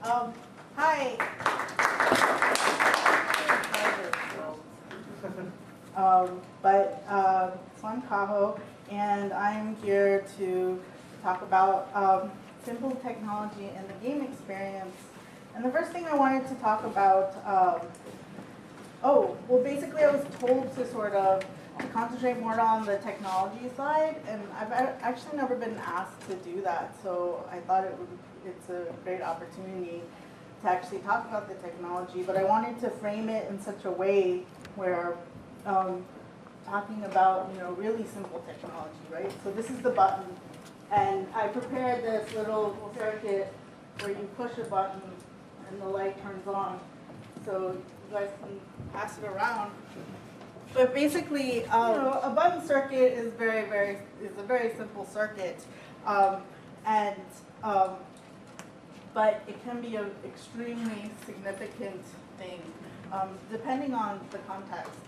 Hi. So I'm Kaho, and I'm here to talk about simple technology in the game experience. And the first thing I wanted to talk about, basically I was told to sort of concentrate more on the technology side, and I've actually never been asked to do that, so I thought it's a great opportunity to actually talk about the technology, but I wanted to frame it in such a way where talking about, really simple technology, right? So this is the button, and I prepared this little circuit where you push a button and the light turns on. So you guys can pass it around. But basically, a button circuit is a very simple circuit, but it can be an extremely significant thing, depending on the context.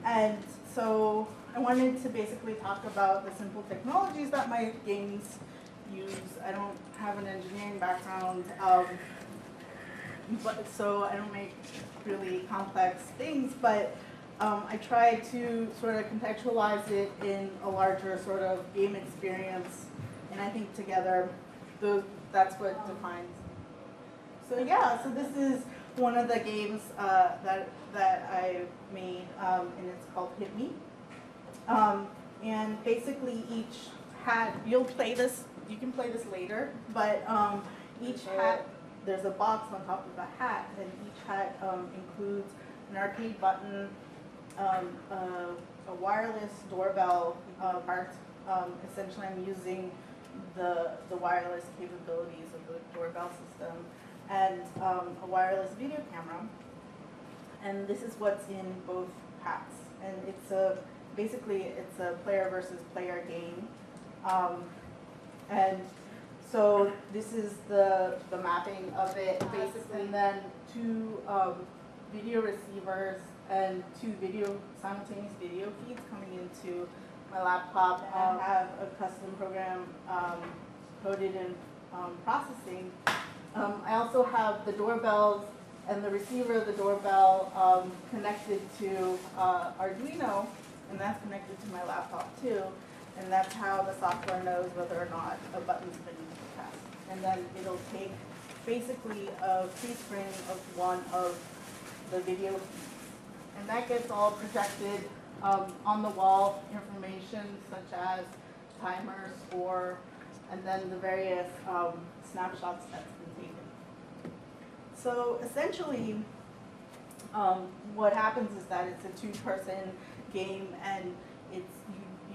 And so I wanted to basically talk about the simple technologies that my games use. I don't have an engineering background, so I don't make really complex things, but I try to sort of contextualize it in a larger sort of game experience, and I think together that's what defines. So yeah, so this is one of the games that I made, and it's called Hit Me. And basically each hat, you can play this later, but each hat, there's a box on top of the hat, and each hat includes an arcade button, a wireless doorbell part. Essentially I'm using the wireless capabilities of the doorbell system, and a wireless video camera. And this is what's in both hats. And basically it's a player versus player game. And so this is the mapping of it, basically, and then two video receivers and two simultaneous video feeds coming into my laptop. I have a custom program coded in processing. I also have the doorbells and the receiver of the doorbell connected to Arduino, and that's connected to my laptop too. And that's how the software knows whether or not a button's been pressed. And then it'll take basically a freeze frame of one of the video feeds. And that gets all projected on the wall, information such as timer, score, and then the various snapshots that's been taken. So essentially, what happens is that it's a two-person game, and you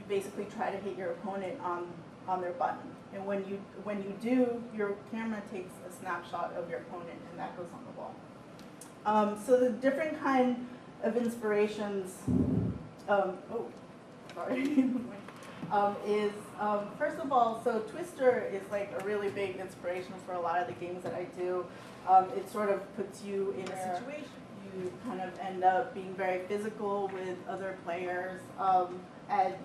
basically try to hit your opponent on their button. And when you do, your camera takes a snapshot of your opponent, and that goes on the wall. So the different kind of inspirations, is first of all, so Twister is like a really big inspiration for a lot of the games that I do. It sort of puts you in a situation. You kind of end up being very physical with other players, and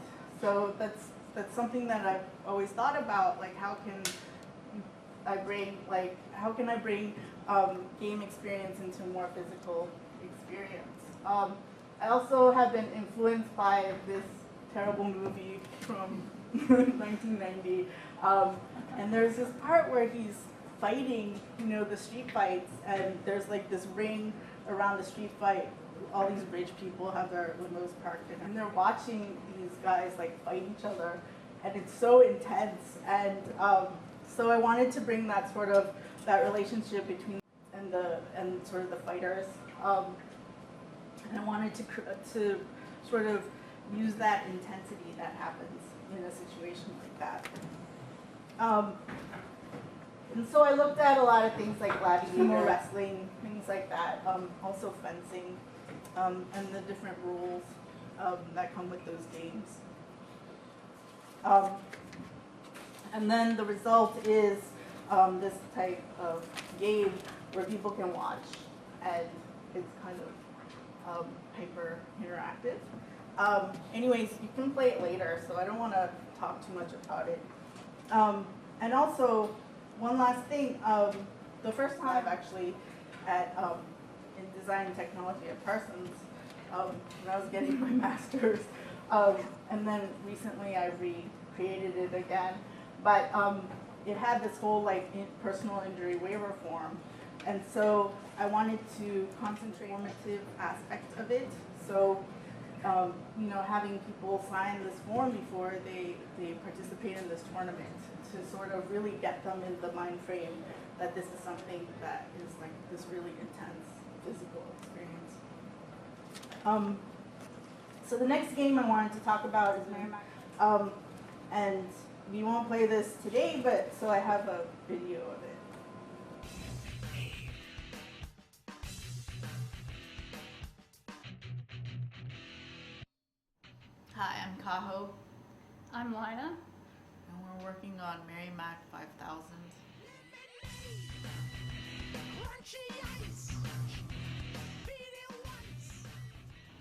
so that's something that I've always thought about. Like, how can I bring game experience into a more physical experience? I also have been influenced by this terrible movie from 1990, and there's this part where he's fighting, the street fights, and there's like this ring around the street fight. All these rich people have their limos parked in, and they're watching these guys like fight each other, and it's so intense. And so I wanted to bring that relationship between and sort of the fighters, and I wanted to sort of use that intensity that happens in a situation like that. And so I looked at a lot of things like gladiator wrestling, things like that, also fencing, and the different rules that come with those games. And then the result is this type of game where people can watch, and it's kind of hyper interactive. Anyways, you can play it later, so I don't want to talk too much about it. And also, one last thing, the first time actually at in design and technology at Parsons when I was getting my master's, and then recently I recreated it again. But it had this whole like personal injury waiver form, and so I wanted to concentrate on the formative aspect of it. So you know, having people sign this form before they participate in this tournament to sort of really get them in the mind frame that this is something that is like this really intense physical experience. So the next game I wanted to talk about is Merrimack. And we won't play this today, but so I have a video of it. Hi, I'm Kaho. I'm Lina. And we're working on Merrimack 5000.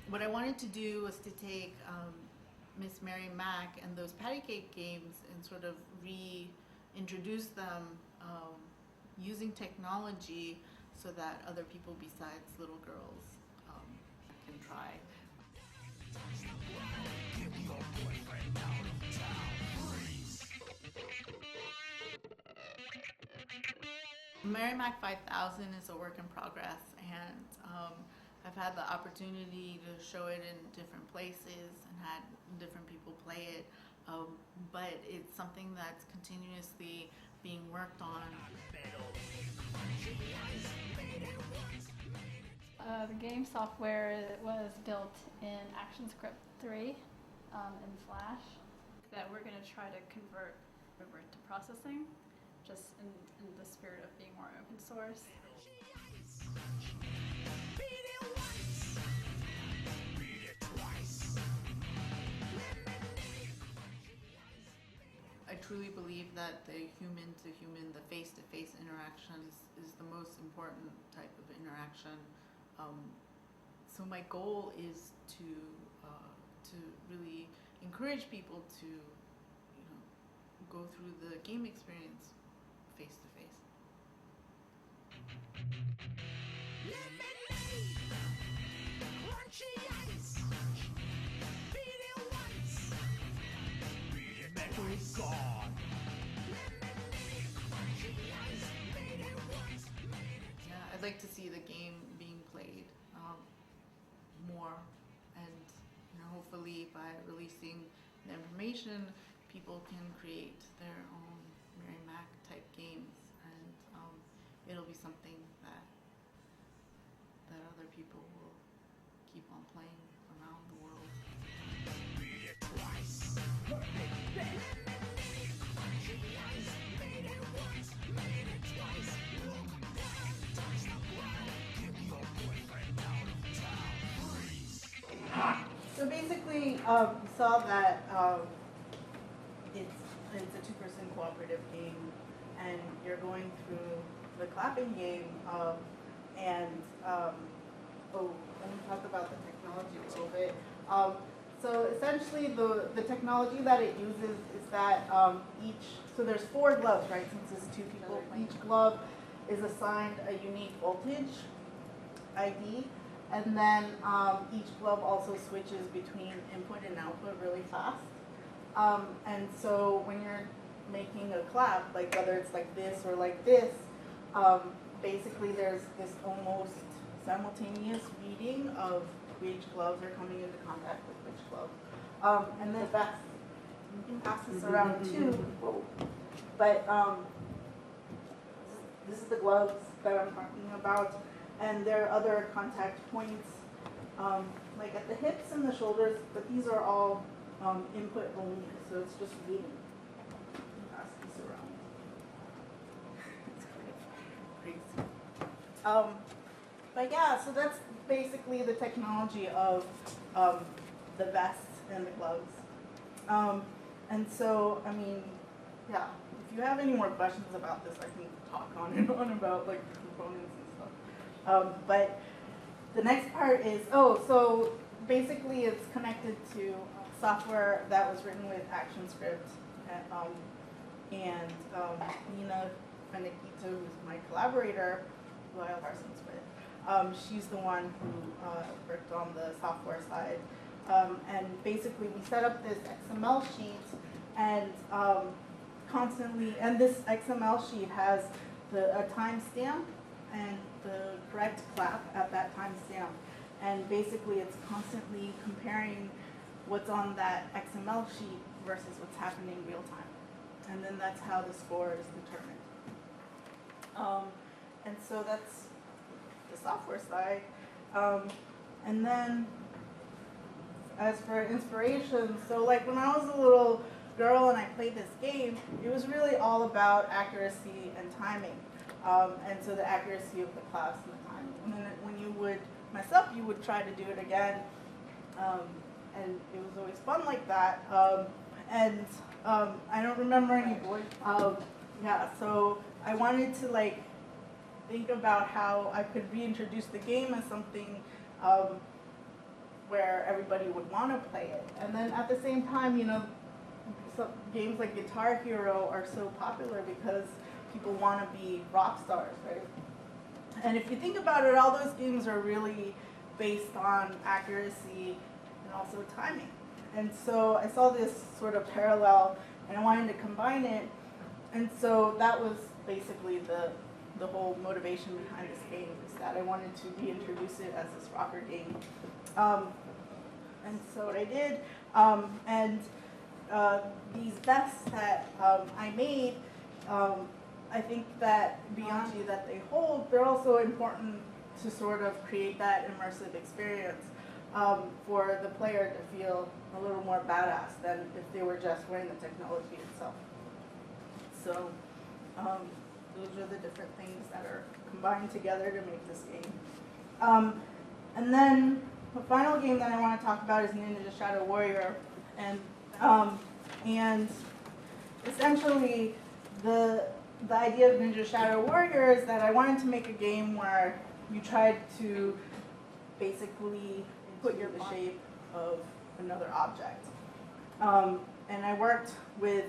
What I wanted to do was to take Miss Mary Mack and those patty cake games and sort of reintroduce them using technology so that other people besides little girls can try. Merrimack 5000 is a work in progress, and I've had the opportunity to show it in different places and had different people play it, but it's something that's continuously being worked on. The game software was built in ActionScript 3 in Flash that we're going to try to convert over to processing, just in the spirit of being more open source. I truly believe that the human-to-human, the face-to-face interaction is the most important type of interaction. So my goal is to really encourage people to, you know, go through the game experience face-to-face. Yeah, I'd like to see the game being played more, and you know, hopefully by releasing the information, people can create their own Merrimack type games, and it'll be something that other people will keep on playing around the world. So basically, you saw that it's a two-person cooperative game, and you're going through the clapping game, and let me talk about the technology a little bit. So essentially, the technology that it uses is that so there's 4 gloves, right? Since it's 2 people, each glove is assigned a unique voltage ID. And then each glove also switches between input and output really fast. And so when you're making a clap, like whether it's like this or like this, basically there's this almost simultaneous reading of which gloves are coming into contact with which glove. And then that's, you can pass this around too. But this is the gloves that I'm talking about. And there are other contact points, like at the hips and the shoulders, but these are all input only, so it's just reading. Pass this around. It's crazy. But yeah, so that's basically the technology of the vests and the gloves. And so, I mean, yeah, if you have any more questions about this, I can talk on and on about like the components and stuff. But the next part is, so basically it's connected to software that was written with ActionScript, and Nina Finiquito, who's my collaborator, who I have Parsons with. She's the one who worked on the software side. And basically we set up this XML sheet and constantly, and this XML sheet has a timestamp and the correct clap at that timestamp. And basically it's constantly comparing what's on that XML sheet versus what's happening real time. And then that's how the score is determined. And so that's the software side. And then as for inspiration, so like when I was a little girl and I played this game, it was really all about accuracy and timing. And so the accuracy of the class and the timing. And then when you would mess up, you would try to do it again. And it was always fun like that. I don't remember any boys. Yeah, so I wanted to like think about how I could reintroduce the game as something where everybody would want to play it. And then at the same time, you know, some games like Guitar Hero are so popular because people want to be rock stars, right? And if you think about it, all those games are really based on accuracy and also timing. And so I saw this sort of parallel and I wanted to combine it. And so that was basically the whole motivation behind this game, is that I wanted to reintroduce it as this rocker game. And so what I did, these vests that I made, I think that beyond that they hold, they're also important to sort of create that immersive experience for the player to feel a little more badass than if they were just wearing the technology itself. So those are the different things that are combined together to make this game. And then the final game that I want to talk about is Ninja Shadow Warrior. And essentially the idea of Ninja Shadow Warrior is that I wanted to make a game where you tried to basically put the shape of another object. And I worked with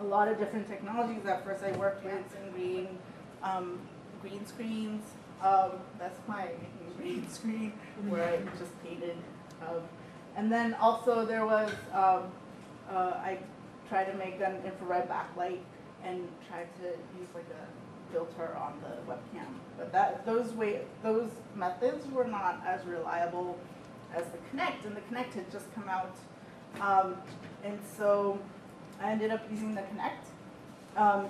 a lot of different technologies. At first I worked with green screens. That's my green screen where I just painted. And then also there was, I tried to make an infrared backlight and tried to use like a filter on the webcam. But those methods were not as reliable as the Kinect, and the Kinect had just come out. And so I ended up using the Kinect.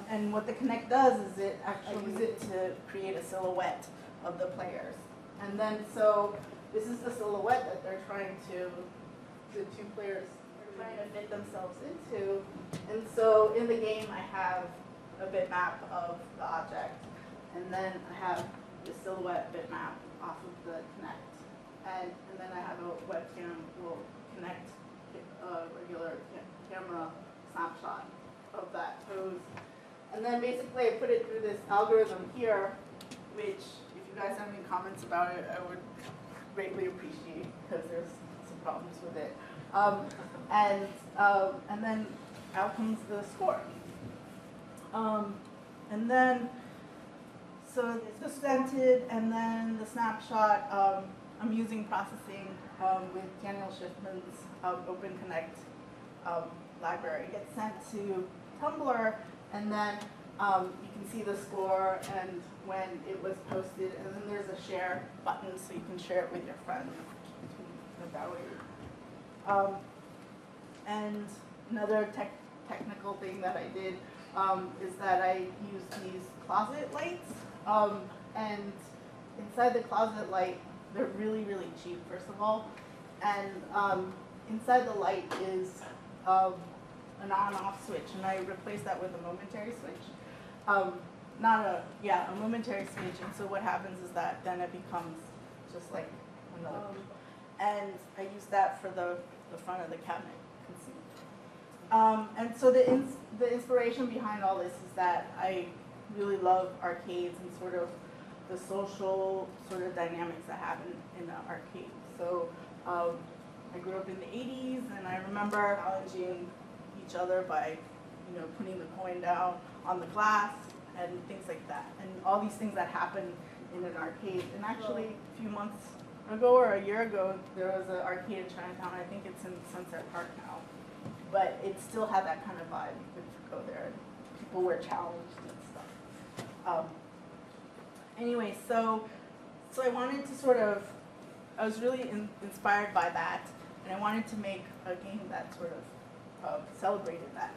And what the Kinect does is I use it to create a silhouette of the players. And then so this is the silhouette that they're trying to, the two players are trying to fit themselves into. And so in the game I have a bitmap of the object, and then I have the silhouette bitmap off of the Kinect. And then I have a webcam will connect a regular camera snapshot of that pose. And then basically I put it through this algorithm here, which if you guys have any comments about it, I would greatly appreciate, because there's some problems with it. And then out comes the score. And then, so it's presented, and then the snapshot, I'm using processing with Daniel Schiffman's OpenConnect library. It gets sent to Tumblr, and then you can see the score and when it was posted, and then there's a share button so you can share it with your friends in the gallery. And another technical thing that I did is that I used these closet lights, and inside the closet light, they're really, really cheap, first of all, and inside the light is an on-off switch, and I replaced that with a momentary switch. A momentary switch, and so what happens is that then it becomes just like another, and I use that for the front of the cabinet, you can see. And so the inspiration behind all this is that I really love arcades and sort of the social sort of dynamics that happen in the arcade. So I grew up in the 80s, and I remember challenging each other by you know, putting the coin down on the glass and things like that. And all these things that happen in an arcade. And actually, a few months ago or a year ago, there was an arcade in Chinatown. I think it's in Sunset Park now. But it still had that kind of vibe. You could go there and people were challenged and stuff. Anyway, so I wanted to sort of, I was really inspired by that, and I wanted to make a game that sort of celebrated that.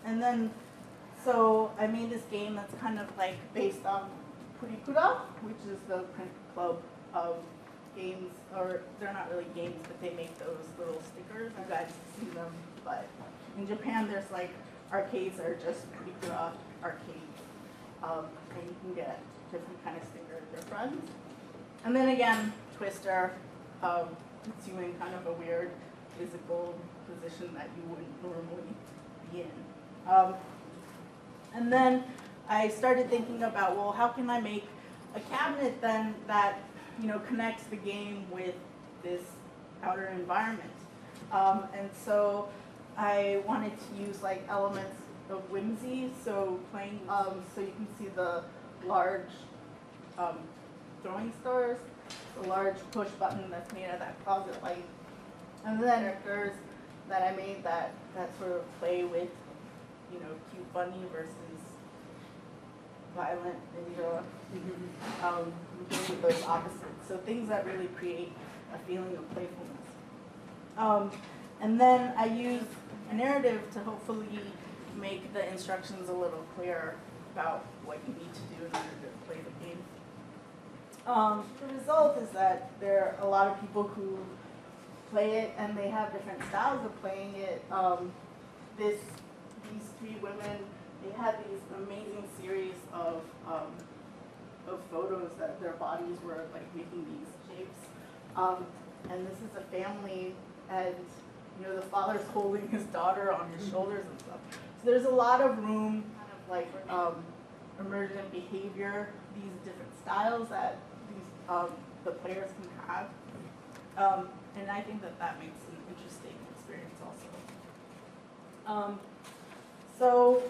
And then, so I made this game that's kind of like based on Purikura, which is the print club games, or they're not really games, but they make those little stickers. You guys see them, but in Japan there's like arcades that are just Purikura arcades, and you can get different kind of stickers. They're friends. And then again, Twister puts you in kind of a weird physical position that you wouldn't normally be in. And then I started thinking about, well, how can I make a cabinet then that, you know, connects the game with this outer environment? And so I wanted to use like elements of whimsy, so playing, so you can see the large throwing stars, the large push button that's made of that closet light, and then characters that I made that sort of play with, you know, cute bunny versus violent ninja, with those opposites. So things that really create a feeling of playfulness. And then I use a narrative to hopefully make the instructions a little clearer about what you need to do in order to play the game. The result is that there are a lot of people who play it, and they have different styles of playing it. These three women, they had these amazing series of photos that their bodies were like making these shapes. And this is a family, and you know, the father's holding his daughter on his shoulders and stuff. So there's a lot of room, kind of like emergent behavior, these different styles that these the players can have. And I think that makes an interesting experience also. So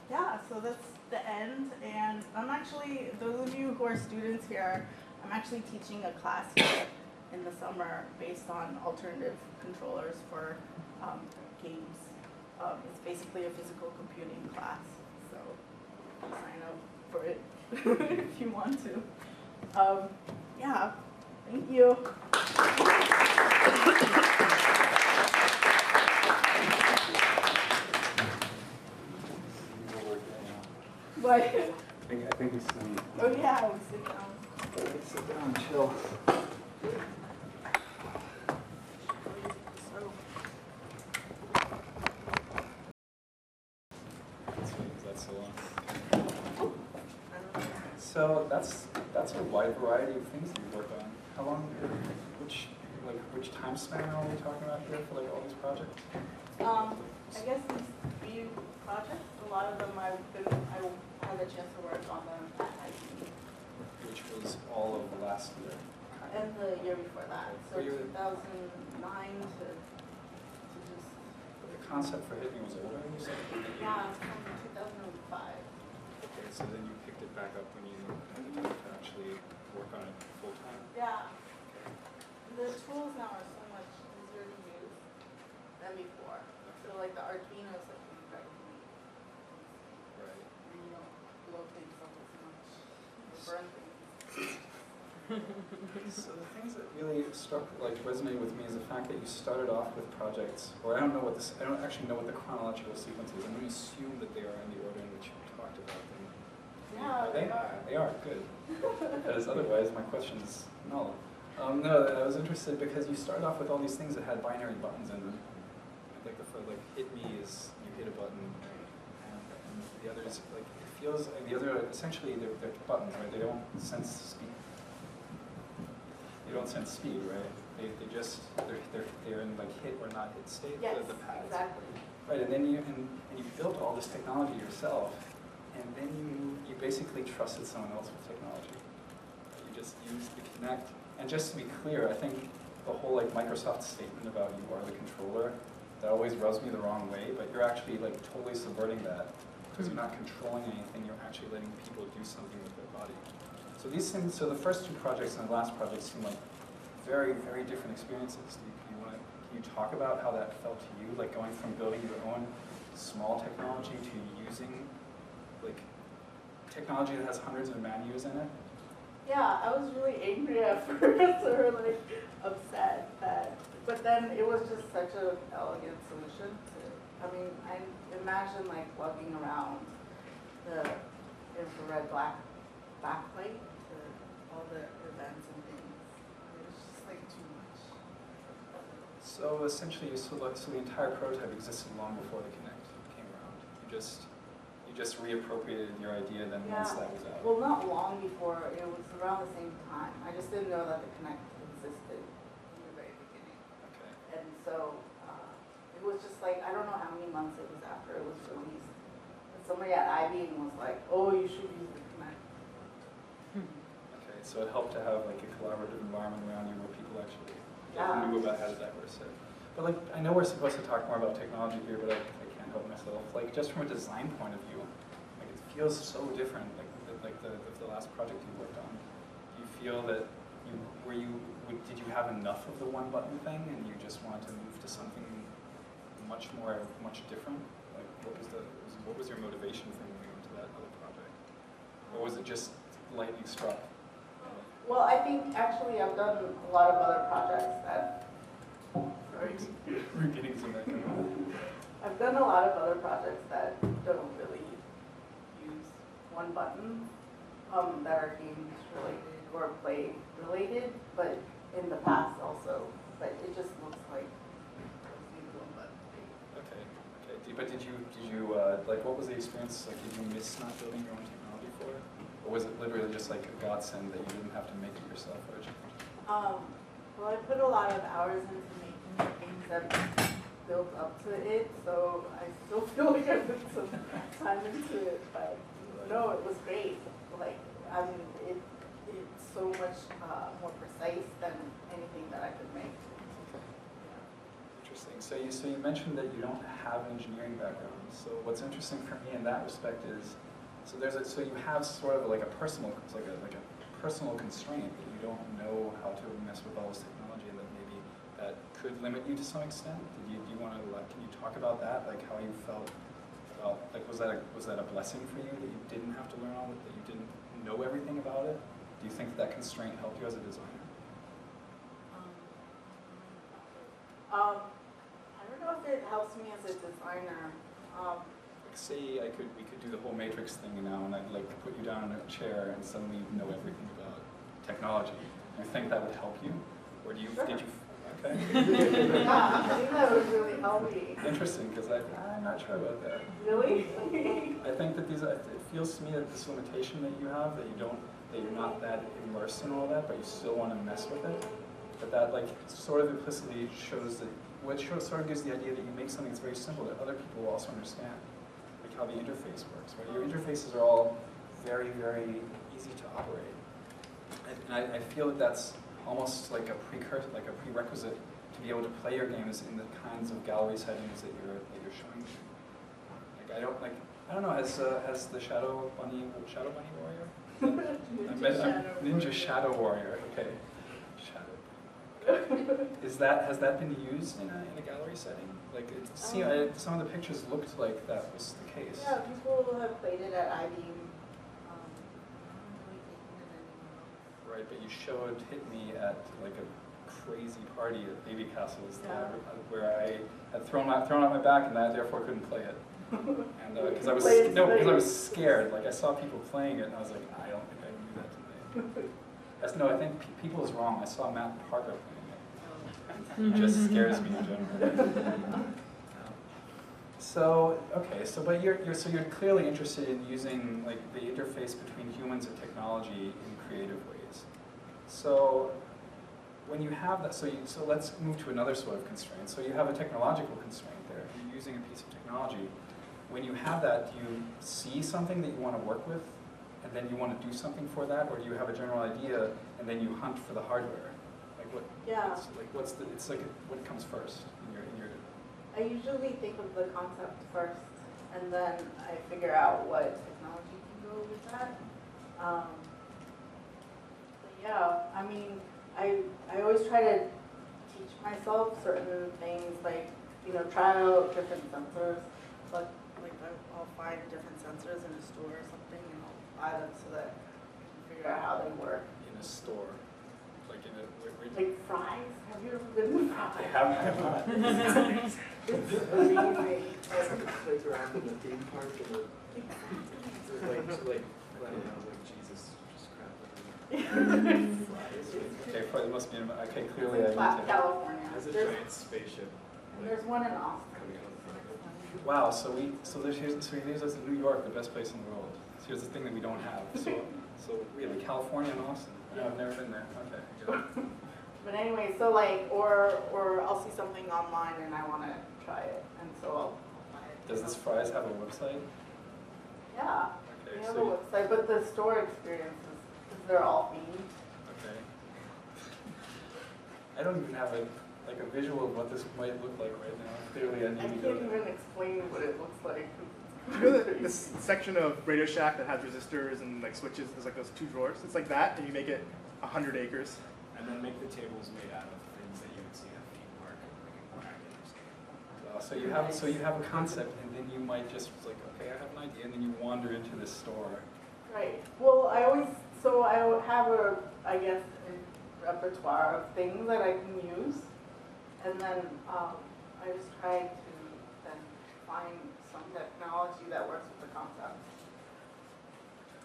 yeah, so that's the end. And I'm actually, those of you who are students here, I'm actually teaching a class here in the summer based on alternative controllers for games. It's basically a physical computing class, so sign up for it if you want to. Yeah, thank you. What? I think we see. Oh yeah, we sit down. Sit down, chill. That's so long. So that's a wide variety of things that you work on. How long? Which time span are we talking about here for like all these projects? I guess these few projects, a lot of them I had a chance to work on them at IC. Which was all of the last year. And the year before that, so What year? 2009 to just, The concept for Hit Me was older, you said? yeah, it's from 2005. Okay, so then you picked it back up when you had the time to actually work on it full time? Yeah. The tools now are so much easier to use than before. So like the Arduino is like incredibly, Right. and you don't blow things up as much, or burn things. So the things that really resonated with me is the fact that you started off with projects, or I don't actually know what the chronological sequence is. I'm going to assume that they are in the order in which you talked about them. Yeah, they are. They are, good. Because otherwise my question's null. No, I was interested because you started off with all these things that had binary buttons in them. I think hit me is you hit a button, and the others, like, it feels like the other, essentially they're buttons, right? They don't sense speed. They don't sense speed, right? They're in like hit or not hit state. Yes, the pads. exactly. Right, and then you built all this technology yourself, and then you basically trusted someone else with technology. You just used the Kinect. And just to be clear, I think the whole like Microsoft statement about you are the controller that always rubs me the wrong way, but you're actually like totally subverting that because you're not controlling anything, you're actually letting people do something with their body. So these things, so the first two projects and the last project seem like very, very different experiences. Can you talk about how that felt to you, like going from building your own small technology to using like technology that has hundreds of menus in it? Yeah, I was really angry at first, or like upset that, but then it was just such an elegant solution to, I mean, I imagine like lugging around the infrared backlight to all the events and things. It was just like too much. So essentially, so the entire prototype existed long before the Kinect came around. You just reappropriated your idea then once that was out. Well, not long before, it was around the same time. I just didn't know that the Kinect existed in the very beginning. Okay. And so it was just like, I don't know how many months it was after it was released. And somebody at IBM was like, oh, you should use the Kinect. Okay, so it helped to have like a collaborative environment around you where people actually knew about how to diverse it. But like, I know we're supposed to talk more about technology here, but I can't help myself. Like, just from a design point of view, like it feels so different. Like the last project you worked on. Do you feel that did you have enough of the one button thing, and you just wanted to move to something much different? Like, what was your motivation for moving into that other project, or was it just lightning struck? Well, I think actually I've done a lot of other projects that, sorry. We're getting some that kind of. I've done a lot of other projects that don't really use one button, that are games related or play related, but in the past also. But it just looks like one button. Okay. But did you like, what was the experience like? Did you miss not building your own technology for it, or was it literally just like a godsend that you didn't have to make it yourself originally? Well, I put a lot of hours into making the things that built up to it, so I still feel like I put some time into it. But no, it was great. Like, I mean, it's so much more precise than anything that I could make. Interesting. So you mentioned that you don't have an engineering background. So what's interesting for me in that respect is, so you have sort of like a personal, it's like a personal constraint that you don't know how to mess with all this technology, and that maybe that could limit you to some extent. Do you want to, can you talk about that? Like how you felt about, like was that a blessing for you that you didn't have to learn all that you didn't know everything about it? Do you think that constraint helped you as a designer? I don't know if it helps me as a designer. Like say we could do the whole matrix thing now, and I'd like put you down in a chair and suddenly you know everything about technology. Do you think that would help you? Or do you, sure. did you, okay. Yeah, I think that would really help me. Interesting, because I'm not sure about that. Really? I think that it feels to me that this limitation that you have, that you're not that immersed in all that, but you still want to mess with it, that like sort of implicitly shows that, sort of gives the idea that you make something that's very simple that other people will also understand, like how the interface works, right? Your interfaces are all very, very easy to operate. And I feel that that's almost like a prerequisite to be able to play your games in the kinds of gallery settings that you're showing. Like I don't know, has the Shadow Bunny Warrior? Ninja Shadow Warrior. Okay. Has that been used in a gallery setting? Like some of the pictures looked like that was the case. Yeah, people have played it at IBM. Right, but you showed Hit Me at like a crazy party at Babycastles, where I had thrown out my back and I therefore couldn't play it. And because I was scared. Like I saw people playing it and I was like, I don't think I can do that today. I think people is wrong. I saw Matt Parker playing it. It just scares me in general. So but you're clearly interested in using like the interface between humans and technology in creative ways. So when you have that, so let's move to another sort of constraint. So you have a technological constraint there. You're using a piece of technology. When you have that, do you see something that you want to work with, and then you want to do something for that, or do you have a general idea and then you hunt for the hardware? Like what? Yeah. What comes first in your? I I usually think of the concept first, and then I figure out what technology can go with that. But yeah, I mean, I always try to teach myself certain things, like, you know, try out different sensors. But like I'll find different sensors in a store or something, and I'll buy them so that I can figure out how they work. In a store, like in a Like fries? Have you ever been to I fries? have not. It's amazing. Like around in the theme park and the, like, I don't know, like Jesus, just crap everywhere. Okay, probably must be. Okay, It's clearly in I need to. California. Has a There's- giant spaceship. And there's one in Austin. Coming out of the Wow, so here's us in New York, the best place in the world. So here's the thing that we don't have. So really, California and Austin. No, I've never been there. Okay, good. But anyway, so like, or I'll see something online and I want to try it, and so I'll buy it. Does this fries have a website? Yeah, Okay, they have a so website, but the store experience is, because they're all themed. okay. I don't even have a visual of what this might look like right now. Clearly, I I need can't to go there. even explain what it looks like. You know this section of Radio Shack that has resistors and like switches, there's like those two drawers. It's like that, and you make it 100 acres. And then make the tables made out of things that you would see at a theme park, like a wagon or something. So you have a concept, and then you might just like, okay, I have an idea, and then you wander into this store. Right. Well, I have I guess, a repertoire of things that I can use, and then I just try to then find some technology that works with the concept.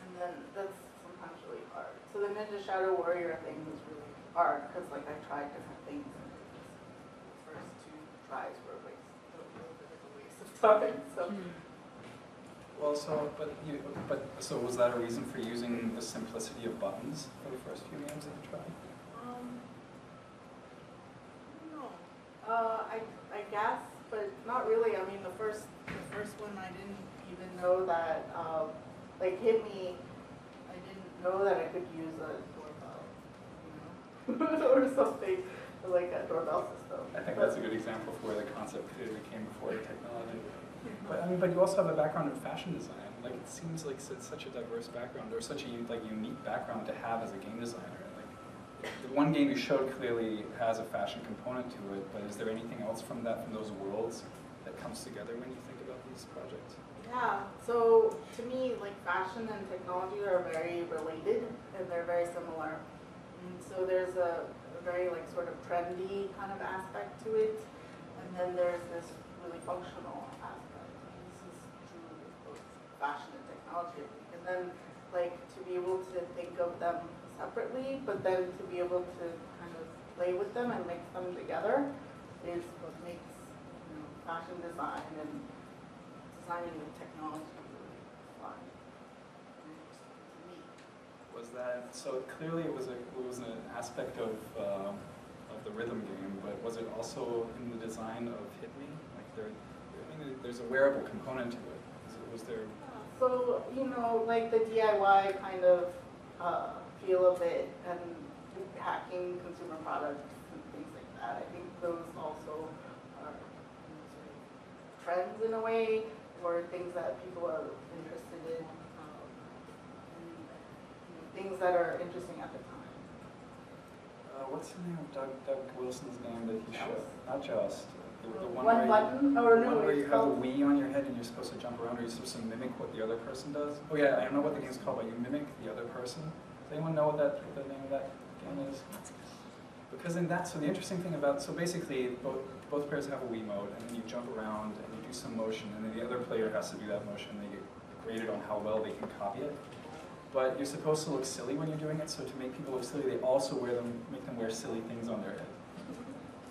And then that's sometimes really hard. So the Ninja Shadow Warrior thing was really hard because like I tried different things and the first two tries were a little bit of a waste of time. So Well, so was that a reason for using the simplicity of buttons for the first few games that you tried? no. I guess, but not really. I mean, the first one I didn't even know that like Hit Me. I didn't know that I could use a doorbell, you know, or something like a doorbell system. I think that's a good example for where the concept clearly came before the technology. But you also have a background in fashion design. Like it seems like it's such a diverse background, or such a unique background to have as a game designer. Like the one game you showed clearly has a fashion component to it, but is there anything else from those worlds that comes together when you think about these projects? Yeah. So to me, like fashion and technology are very related, and they're very similar. And so there's a very like sort of trendy kind of aspect to it, and then there's this really functional aspect. And this is true of both fashion and technology. And then like to be able to think of them separately, but then to be able to kind of play with them and mix them together is what makes, you know, fashion design and designing with technology really fun and interesting to me. Was that so? Clearly, it was an aspect of the rhythm game, but was it also in the design of Hit Me? Like there's a wearable component to it. Was there? So, you know, like the DIY kind of feel of it and hacking consumer products and things like that. I think those also are, you know, sort of trends in a way, or things that people are interested in, and you know, things that are interesting at the time. What's the name of Doug Wilson's game that he showed? Not Just. The one One where button, the or one no, where you it's have the called, Wii on your head and you're supposed to jump around, or you're supposed to mimic what the other person does. Oh yeah, I don't know what the game's called, but you mimic the other person. Does anyone know what the name of that game is? Because in that, so the interesting thing about, so basically both players have a Wii mode, and then you jump around and you do some motion, and then the other player has to do that motion, and they get graded on how well they can copy it. But you're supposed to look silly when you're doing it, so to make people look silly, they also make them wear silly things on their head.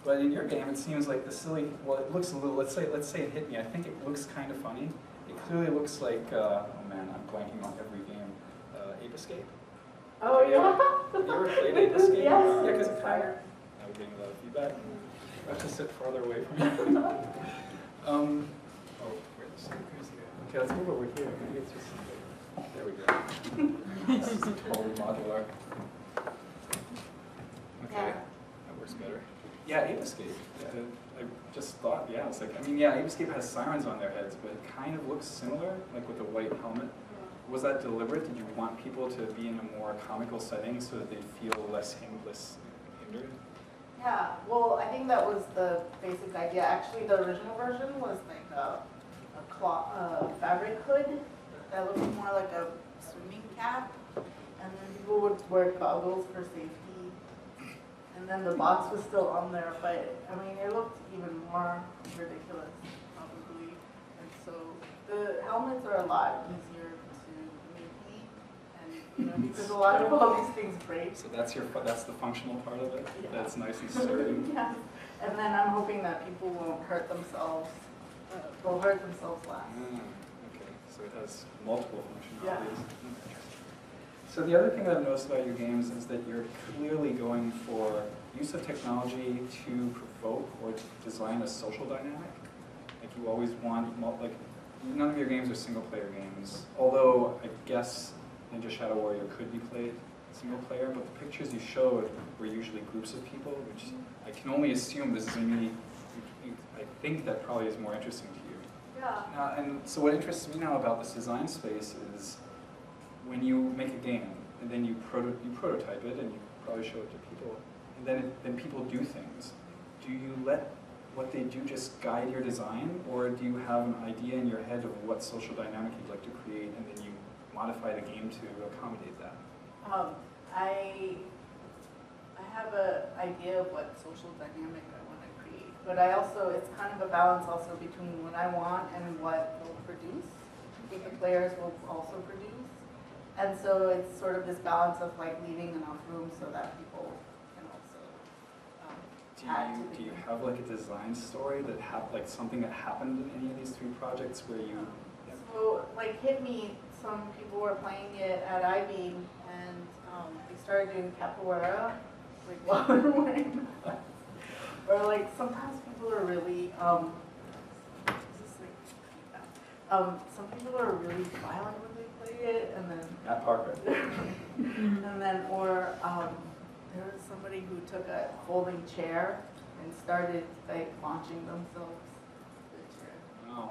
But in your game, it seems like the silly, well, it looks a little, let's say it Hit Me, I think it looks kind of funny. It clearly looks like, oh man, I'm blanking on every game, Ape Escape. oh yeah. Have you ever played Ape Escape? Yes. Yeah, because it kind of, I'm getting a lot of feedback. I have to sit farther away from you. Oh, where's the okay, let's move over here. Maybe it's just, there we go. This is totally modular. Okay, Yeah. that works better. Yeah, Ape Escape. Yeah, I just thought, yeah, it's like, I mean, yeah, Ape Escape has sirens on their heads, but it kind of looks similar, like with the white helmet. Was that deliberate? Did you want people to be in a more comical setting so that they'd feel less hindered? Yeah, well, I think that was the basic idea. Actually, the original version was like a fabric hood that looked more like a swimming cap, and then people would wear goggles for safety. And then the box was still on there, but I mean, it looked even more ridiculous, probably. And so the helmets are a lot easier to maintain, and you know, because a lot of all these things break. So that's the functional part of it? Yeah. That's nice and sturdy? Yeah. And then I'm hoping that people won't hurt themselves, will hurt themselves less. Okay, so it has multiple functionalities. Yeah. So the other thing that I've noticed about your games is that you're clearly going for use of technology to provoke or design a social dynamic. Like you always want, like none of your games are single player games, although I guess Ninja Shadow Warrior could be played single player, but the pictures you showed were usually groups of people, which I can only assume this is me. I think that probably is more interesting to you. Yeah. And so what interests me now about this design space is when you make a game and then you prototype it and you probably show it to people, and then people do things. Do you let what they do just guide your design, or do you have an idea in your head of what social dynamic you'd like to create, and then you modify the game to accommodate that? I have an idea of what social dynamic I want to create, but I also, it's kind of a balance also between what I want and what will produce, what the players will also produce. And so it's sort of this balance of like leaving enough room so that people can also add to the Do you game. have like a design story that like something that happened in any of these three projects where you? So like Hit Me, some people were playing it at I-Beam and they started doing capoeira, like while they were wearing masks. Or like sometimes people are really some people are really violent when they play it, and then Matt Parker. and then there was somebody who took a folding chair and started like launching themselves with the chair. Wow.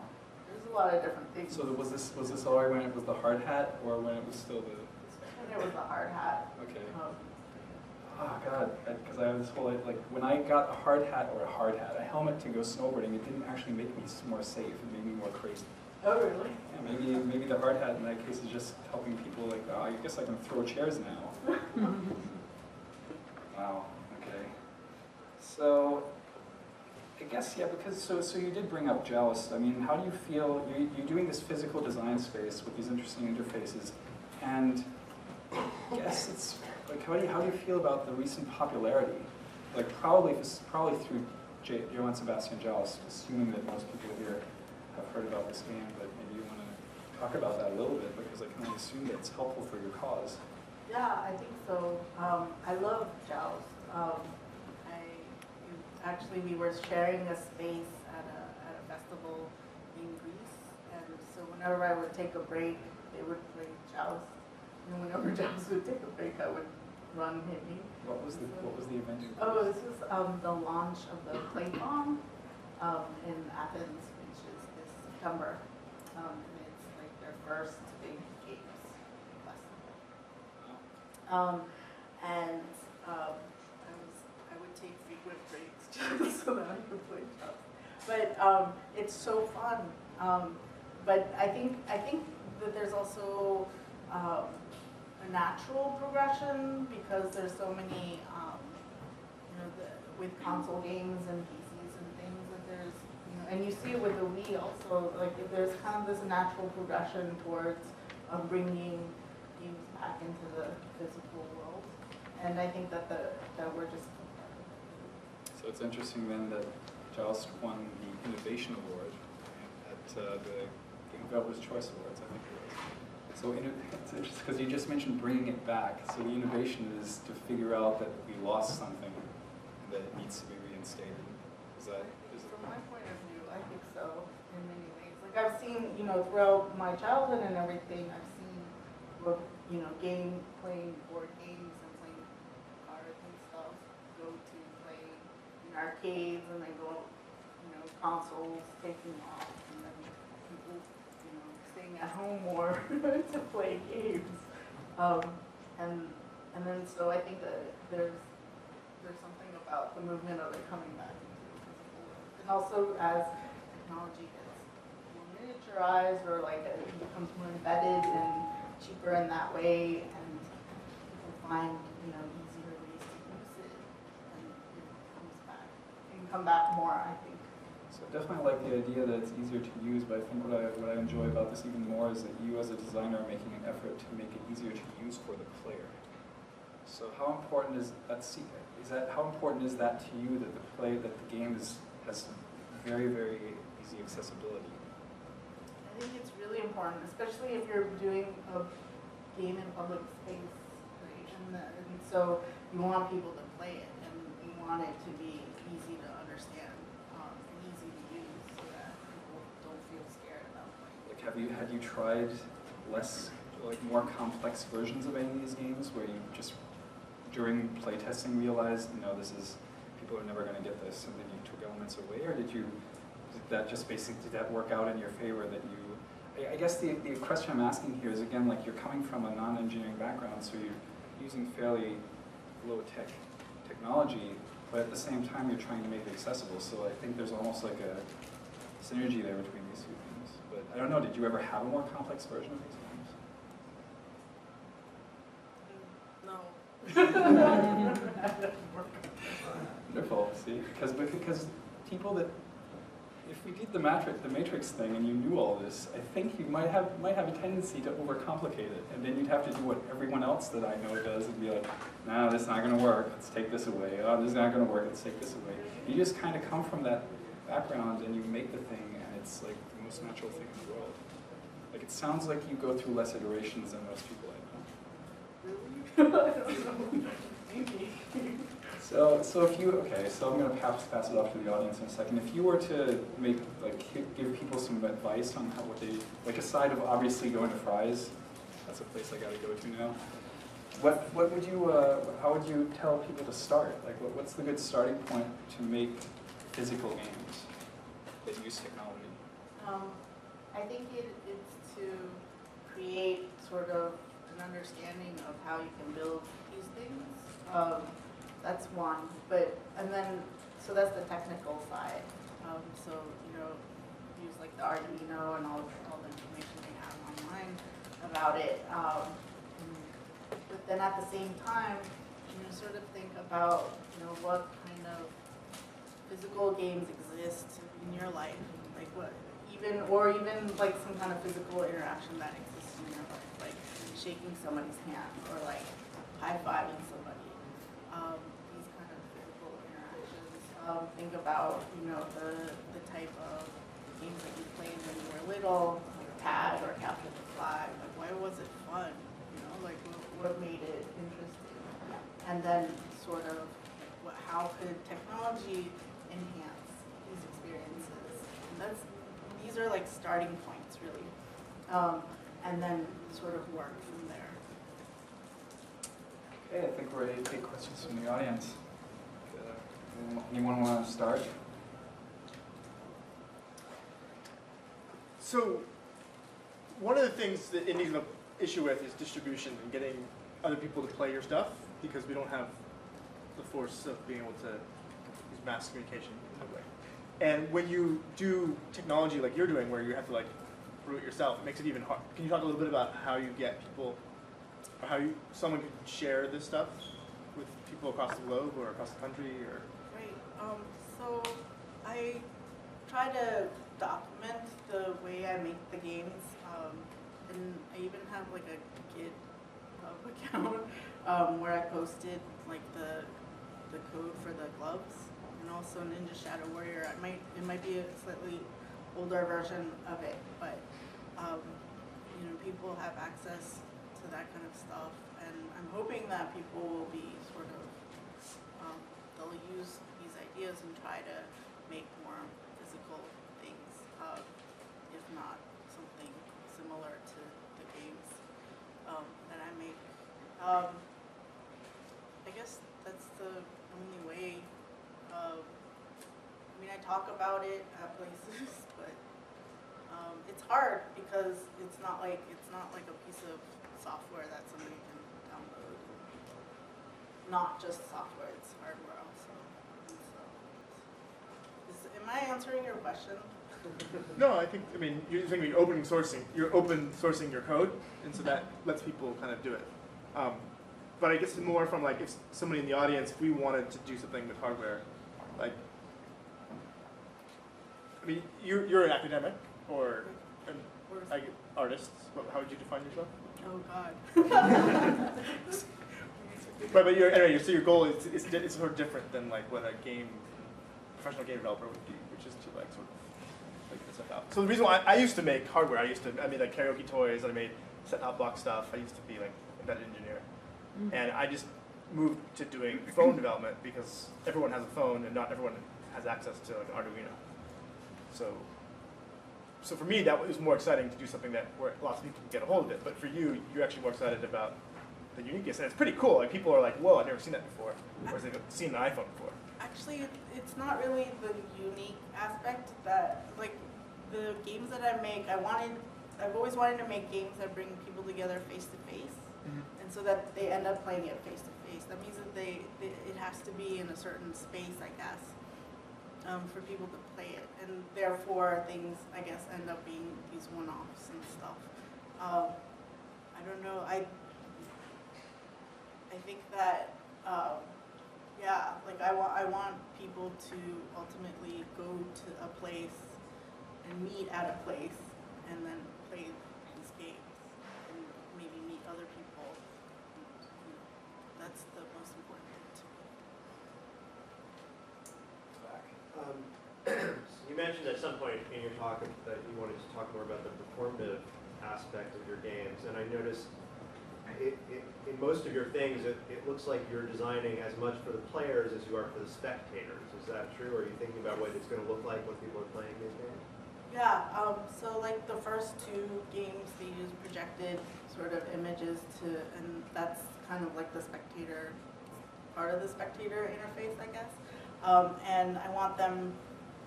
There's a lot of different things. So was this already when it was the hard hat, or when it was still the? When it was the hard hat. Okay. Um, Oh God, because I have this whole like when I got a hard hat, a helmet to go snowboarding, it didn't actually make me more safe. It made me more crazy. Oh really? Yeah, maybe the hard hat in that case is just helping people like, oh, I guess I can throw chairs now. Wow. Okay. So I guess yeah, because so you did bring up Joust. I mean, how do you feel? You're doing this physical design space with these interesting interfaces, and I guess it's like how do you feel about the recent popularity? Like probably through Johann Sebastian Joust, assuming that most people here have heard about this game, but maybe you want to talk about that a little bit because I can only assume that it's helpful for your cause. Yeah, I think so. I love Joust. Actually, we were sharing a space at a festival in Greece, and so whenever I would take a break, they would play Joust. And whenever Joust would take a break, I would run Hit Me. What was the event? Oh, this was the launch of the Play Bomb in Athens, which is this September. And it's like their first big games festival. And I would take frequent breaks just so that I could play Joust. But it's so fun. But I think that there's also a natural progression because there's so many, with console games and PCs and things that there's, and you see it with the Wii also, like there's kind of this natural progression towards bringing games back into the physical world. And I think that we're just. So it's interesting then that Joust won the Innovation Award at the Game Developers Choice Awards, I think it was. So it's interesting because you just mentioned bringing it back. So the innovation is to figure out that we lost something that it needs to be reinstated. From my point of view, I think so in many ways. Like I've seen, throughout my childhood and everything, I've seen, playing board games and playing cards and stuff go to play in arcades and they go, consoles taking off, and then people, staying at home more to play games. And then so I think that there's something about the movement of it coming back into the physical world. And also as technology gets more miniaturized or like it becomes more embedded and cheaper in that way, and people find easier ways to use it, and it comes back. It can come back more, I think. So I definitely like the idea that it's easier to use, but I think what I enjoy about this even more is that you as a designer are making an effort to make it easier to use for the player. So how important is that? How important is that to you that the game has very, very easy accessibility? I think it's really important, especially if you're doing a game in public space, right? And so you want people to play it, and you want it to be easy to understand and easy to use, so that people don't feel scared about playing. Like, had you tried more complex versions of any of these games where you just during playtesting realized, people are never going to get this, and then you took elements away, or did that work out in your favor that you, I guess the question I'm asking here is, again, like you're coming from a non-engineering background, so you're using fairly low-tech technology, but at the same time you're trying to make it accessible, so I think there's almost like a synergy there between these two things. But I don't know, did you ever have a more complex version of these games? Wonderful, see? Because people that, if we did the matrix thing and you knew all this, I think you might have a tendency to overcomplicate it, and then you'd have to do what everyone else that I know does and be like, no, this is not going to work, let's take this away. Oh, this is not going to work, let's take this away. You just kind of come from that background and you make the thing, and it's like the most natural thing in the world. Like, it sounds like you go through less iterations than most people I know. So if you, so I'm going to perhaps pass it off to the audience in a second. If you were to give people some advice on what they, aside of obviously going to Fry's, that's a place I got to go to now. What would you, how would you tell people to start? Like, what's the good starting point to make physical games that use technology? I think it's to create sort of an understanding of how you can build these things. That's one, so that's the technical side. So, use like the Arduino and all the information they have online about it. But then at the same time, sort of think about, what kind of physical games exist in your life, like even like some kind of physical interaction that exists in your life, like shaking somebody's hand or like high-fiving somebody. These kind of physical interactions. Think about, the type of games that you played when you were little, like tag or capture the flag. Like, why was it fun? Like what made it interesting? And then sort of how could technology enhance these experiences? And these are like starting points, really. And then sort of work from there. Okay, I think we're ready to take questions from the audience. Anyone want to start? So, one of the things that Indy's an issue with is distribution and getting other people to play your stuff, because we don't have the force of being able to use mass communication in that way. And when you do technology like you're doing, where you have to like brew it yourself, it makes it even hard. Can you talk a little bit about how you get people, or how someone can share this stuff with people across the globe or across the country? Or Right. So I try to document the way I make the games, and I even have like a GitHub account where I posted like the code for the gloves, and also Ninja Shadow Warrior. It might be a slightly older version of it, but people have access to that kind of stuff, and I'm hoping that people will be sort of they'll use these ideas and try to make more physical things, if not something similar to the games that I make. I guess that's the only way talk about it at places, but it's hard because it's not like a piece of software that somebody can download. Not just software, it's hardware also. And so, am I answering your question? No, I mean, you're thinking you're open sourcing your code, and so that lets people kind of do it. But I guess more from like if somebody in the audience, if we wanted to do something with hardware, like, I mean, you're an academic or an artist. How would you define yourself? Oh God. But so your goal is sort of different than like what a professional game developer would do, which is to like sort of figure this stuff out. So the reason why I used to make hardware, I made like karaoke toys, I made set-top box stuff. I used to be like embedded engineer, and I just moved to doing phone development because everyone has a phone and not everyone has access to like an Arduino. So for me, that was more exciting to do something where lots of people can get a hold of it. But for you, you're actually more excited about the uniqueness, and it's pretty cool. Like people are like, "Whoa, I've never seen that before," whereas they've seen an iPhone before. Actually, it's not really the unique aspect that, like, the games that I make, I've always wanted to make games that bring people together face to face, and so that they end up playing it face to face. That means that it has to be in a certain space, I guess, for people to play it, and therefore things, I guess, end up being these one-offs and stuff. I don't know. I think that. Yeah, like I want people to ultimately go to a place and meet at a place and then play these games and maybe meet other people. That's the most important thing to me. You mentioned at some point in your talk that you wanted to talk more about the performative aspect of your games, and I noticed in most of your things, it looks like you're designing as much for the players as you are for the spectators. Is that true? Or are you thinking about what it's going to look like when people are playing these games? Yeah, so like the first two games, they use projected sort of images and that's kind of like the spectator, part of the spectator interface, I guess. And I want them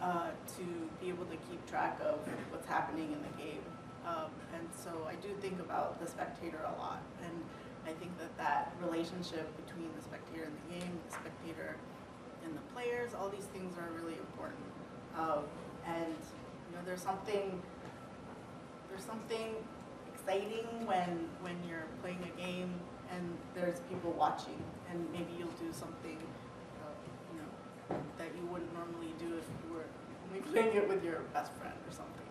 to be able to keep track of what's happening in the game. And so I do think about the spectator a lot, and I think that relationship between the spectator and the game, the spectator and the players, all these things are really important. And there's something exciting when you're playing a game and there's people watching, and maybe you'll do something that you wouldn't normally do if you were only playing it with your best friend or something.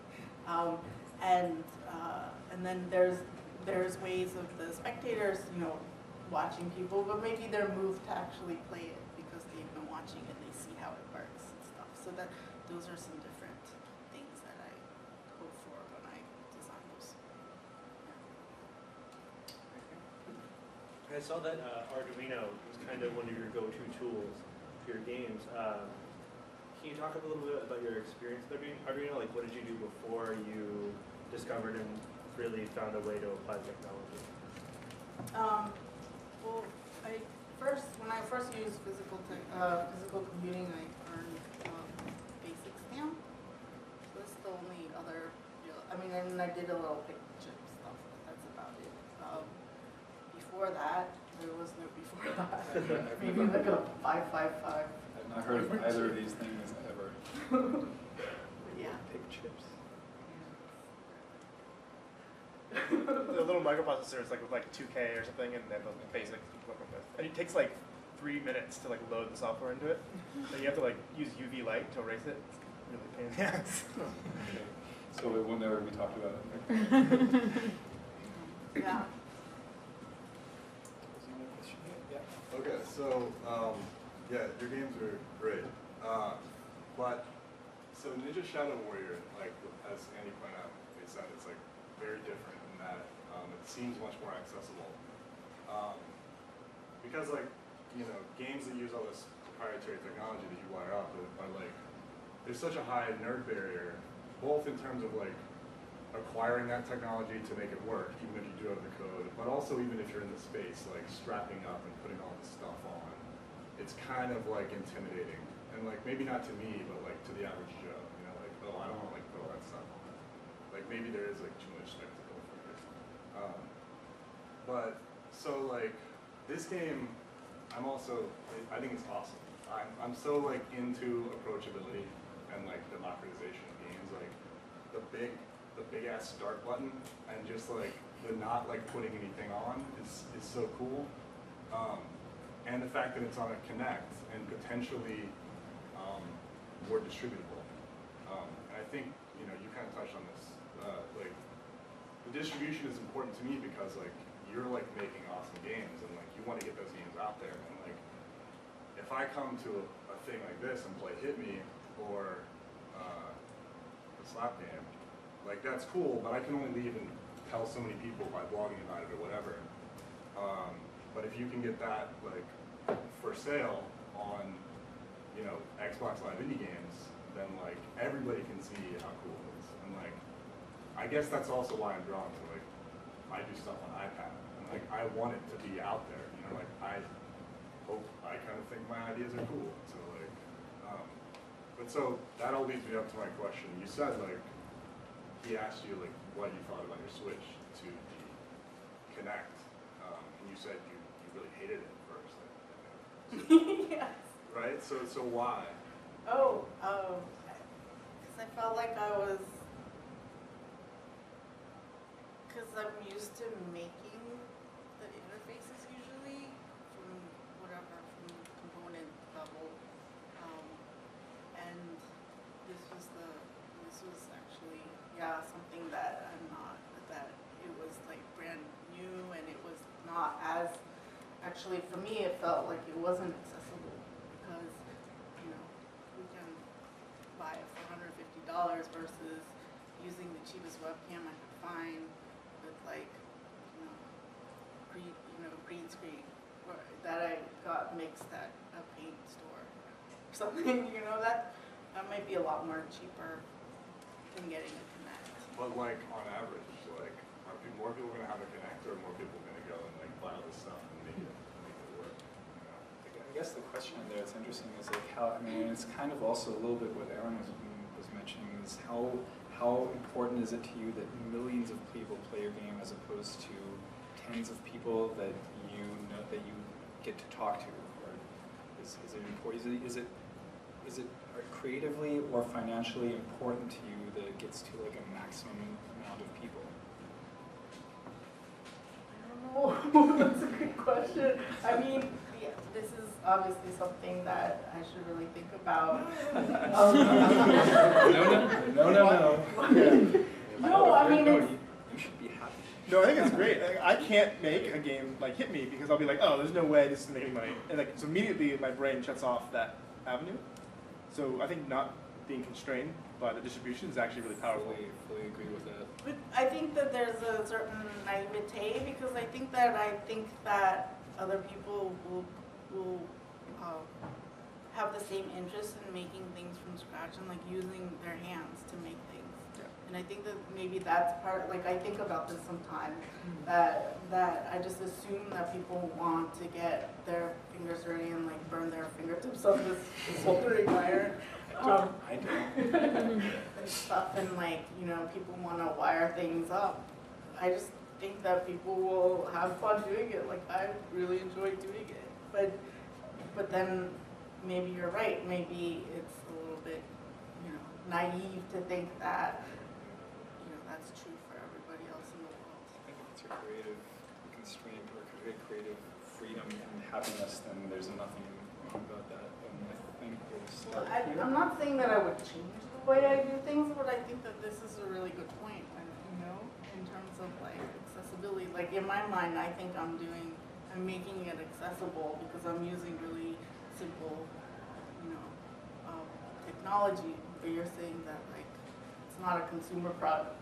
And then there's ways of the spectators, watching people, but maybe they're moved to actually play it because they've been watching and they see how it works and stuff. So those are some different things that I hope for when I design those. I saw that Arduino was kind of one of your go-to tools for your games. Can you talk a little bit about your experience with Arduino? Like, what did you do before you discovered and really found a way to apply the technology? Well, when I first used physical computing, I learned basic STEM. So that's the only other. And I did a little pick chip stuff, but that's about it. Before that, there was no before that. Maybe like a 555. I've not heard of either of these things ever. Yeah. Pick chips. The little microprocessor is like 2K or something, and then the basic work with. And it takes like 3 minutes to like load the software into it. And you have to like use UV light to erase it. It's really a pain in the ass. Okay. So it will never be talked about. Okay. Yeah. Okay, so yeah, your games are great, but so Ninja Shadow Warrior, like as Andy pointed out, it's like very different in that it seems much more accessible, because like games that use all this proprietary technology that you wire up are like there's such a high nerd barrier, both in terms of like acquiring that technology to make it work, even if you do have the code, but also even if you're in the space, like strapping up and putting all this stuff on, it's kind of like intimidating. And like maybe not to me, but like to the average Joe, you know, like, oh, I don't want to like put all that stuff on it. Like maybe there is like too much spectacle for it. But so like this game, I think it's awesome. I'm so like into approachability and like democratization of games, like the big ass start button and just like the not like putting anything on is so cool. And the fact that it's on a Kinect and potentially more distributable. And I think, you know, you kind of touched on this, like the distribution is important to me because like you're like making awesome games and like you want to get those games out there. And like if I come to a thing like this and play Hit Me or a slap game, like that's cool, but I can only leave and tell so many people by blogging about it or whatever. But if you can get that like for sale on, you know, Xbox Live Indie Games, then like everybody can see how cool it is. And like, I guess that's also why I'm drawn to like, I do stuff on iPad. And like, I want it to be out there. You know, like I kind of think my ideas are cool. So like, but so that all leads me up to my question. You said like, he asked you like what you thought about your switch to the Kinect, and you said you really hated it at first. Yes. Right. So why? Oh, because I felt like because I'm used to making the interfaces usually from component level, and this was actually something that it was like brand new, and it was not as, actually for me it felt like it wasn't accessible because, you know, we can buy it for $150 versus using the cheapest webcam I could find with like, green screen that I got mixed at a paint store or something, you know, that might be a lot more cheaper than getting a Kinect. But like on average, like are more people going to have a Kinect, or more people going to go and like buy all this stuff and make it work? You know? I guess the question there that's interesting is like how, I mean, it's kind of also a little bit what Aaron was mentioning, is how important is it to you that millions of people play your game as opposed to tens of people that you know that you get to talk to? Or is it important? Is it creatively or financially important to you that it gets to like a maximum amount of people? I don't know. That's a good question. I mean, this is obviously something that I should really think about. No. No, I mean, you should be happy. No, I think it's great. I can't make a game like Hit Me because I'll be like, oh, there's no way this is making money, and like so immediately my brain shuts off that avenue. So I think not being constrained by the distribution is actually really powerful. Fully agree with that. but I think that there's a certain naivete because I think that other people will have the same interest in making things from scratch and like using their hands to make things. And I think that maybe that's part, like I think about this sometimes, that I just assume that people want to get their fingers dirty and like burn their fingertips on this soldering iron. I don't. And stuff, and like, you know, people want to wire things up. I just think that people will have fun doing it. Like I really enjoy doing it. But then maybe you're right. Maybe it's a little bit, you know, naive to think that, you know, that's true for everybody else in the world. I think if it's a creative constraint or creative freedom and happiness, then there's nothing wrong about that. And I think we'll start here. I'm not saying that I would change the way I do things, but I think that this is a really good point, you know, in terms of like accessibility. Like in my mind, I think I'm making it accessible because I'm using really simple, you know, technology. But you're saying that like it's not a consumer product,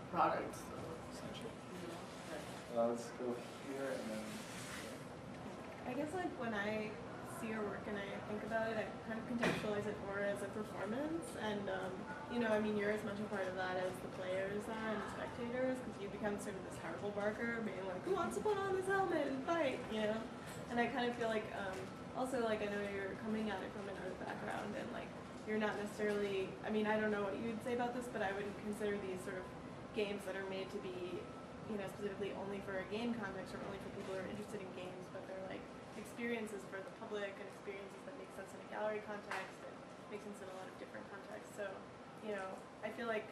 so Essentially. you know. Let's go here and then. I guess like when I see your work and I think about it, I kind of contextualize it more as a performance, and you know, I mean, you're as much a part of that as the players are and the spectators, because you become sort of this terrible barker, being like, who wants to put on this helmet and fight, you know? And I kind of feel like, also like I know you're coming at it from an art background, and like you're not necessarily, I mean, I don't know what you'd say about this, but I would consider these sort of games that are made to be, you know, specifically only for a game context or only for people who are interested in games, but they're like experiences for the public and experiences that make sense in a gallery context and make sense in a lot of different contexts. So, you know, I feel like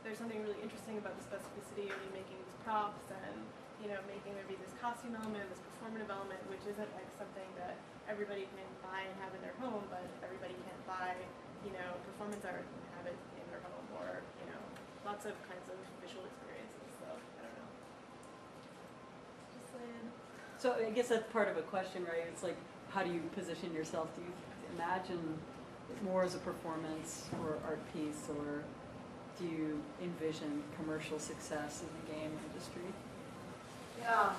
there's something really interesting about the specificity of you making these props and, you know, making there be this costume element, this performative element, which isn't like something that everybody can buy and have in their home, but everybody can't buy, you know, performance art and have it in their home, or, you know, lots of kinds of visual experiences. So, I don't know. Just saying. So I guess that's part of a question, right? It's like, how do you position yourself? Do you imagine it more as a performance or art piece, or do you envision commercial success in the game industry? Yeah.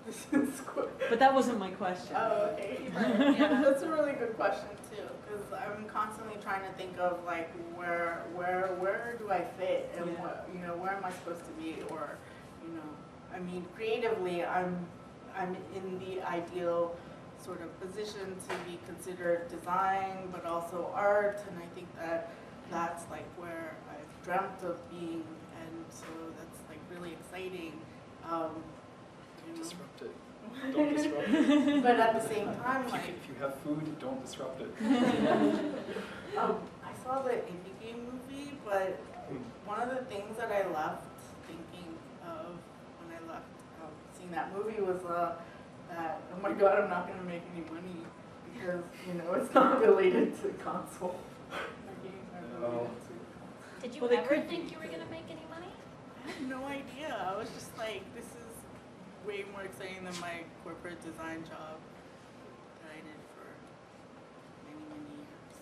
This is quick. But that wasn't my question. Oh, okay. Yeah, that's a really good question too, because I'm constantly trying to think of like where do I fit, and Yeah. what, you know, where am I supposed to be, or, you know, I mean, creatively, I'm in the ideal sort of position to be considered design, but also art, and I think that that's like where I've dreamt of being, and so that's like really exciting. You know. Disrupt it. Don't disrupt it. But at the same time, like, If you have food, don't disrupt it. I saw the indie game movie, but one of the things that I left thinking of when I left seeing that movie was that, oh my god, I'm not going to make any money because, you know, it's not related to console. The games aren't related to. Did you Well, they ever could think be. you were gonna make any money? I had no idea. I was just like, this is way more exciting than my corporate design job that I did for many, many years.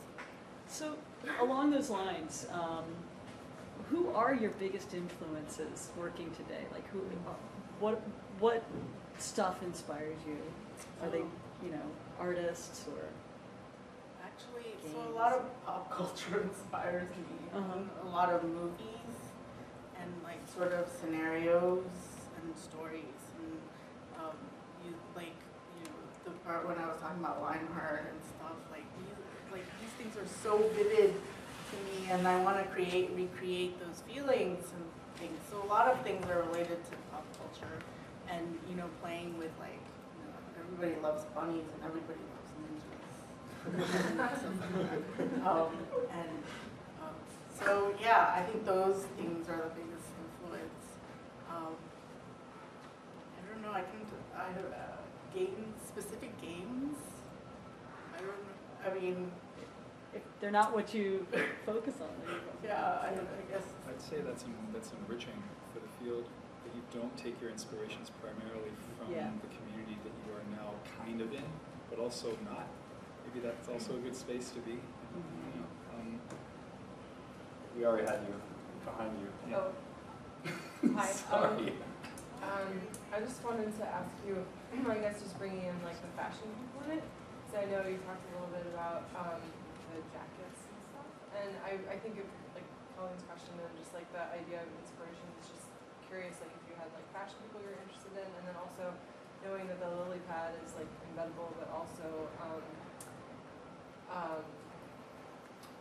So along those lines, who are your biggest influences working today? Like what stuff inspires you? Are they, you know, artists or? Actually, so a lot of pop culture inspires me. A lot of movies and like sort of scenarios and stories. And you know, the part when I was talking about Lionheart and stuff, like these things are so vivid to me, and I want to recreate those feelings and things. So a lot of things are related to pop culture, and, you know, playing with, like, you know, everybody loves bunnies and everybody loves ninjas. So yeah, I think those things are the biggest influence. I don't know. Specific games. I don't know. I mean, If they're not what you focus on, there you go. yeah. I guess. I'd say that's enriching for the field, that you don't take your inspirations primarily from Yeah. the community that you are now kind of in, but also not. Maybe that's also a good space to be. You know, We already had you behind you. Oh, hi. Sorry. I just wanted to ask you, I guess just bringing in like the fashion component. So I know you talked a little bit about the jackets and stuff, and I think of like Colin's question and just like the idea of inspiration is just curious, like if you had like fashion people you're interested in, and then also knowing that the lily pad is like embeddable, but also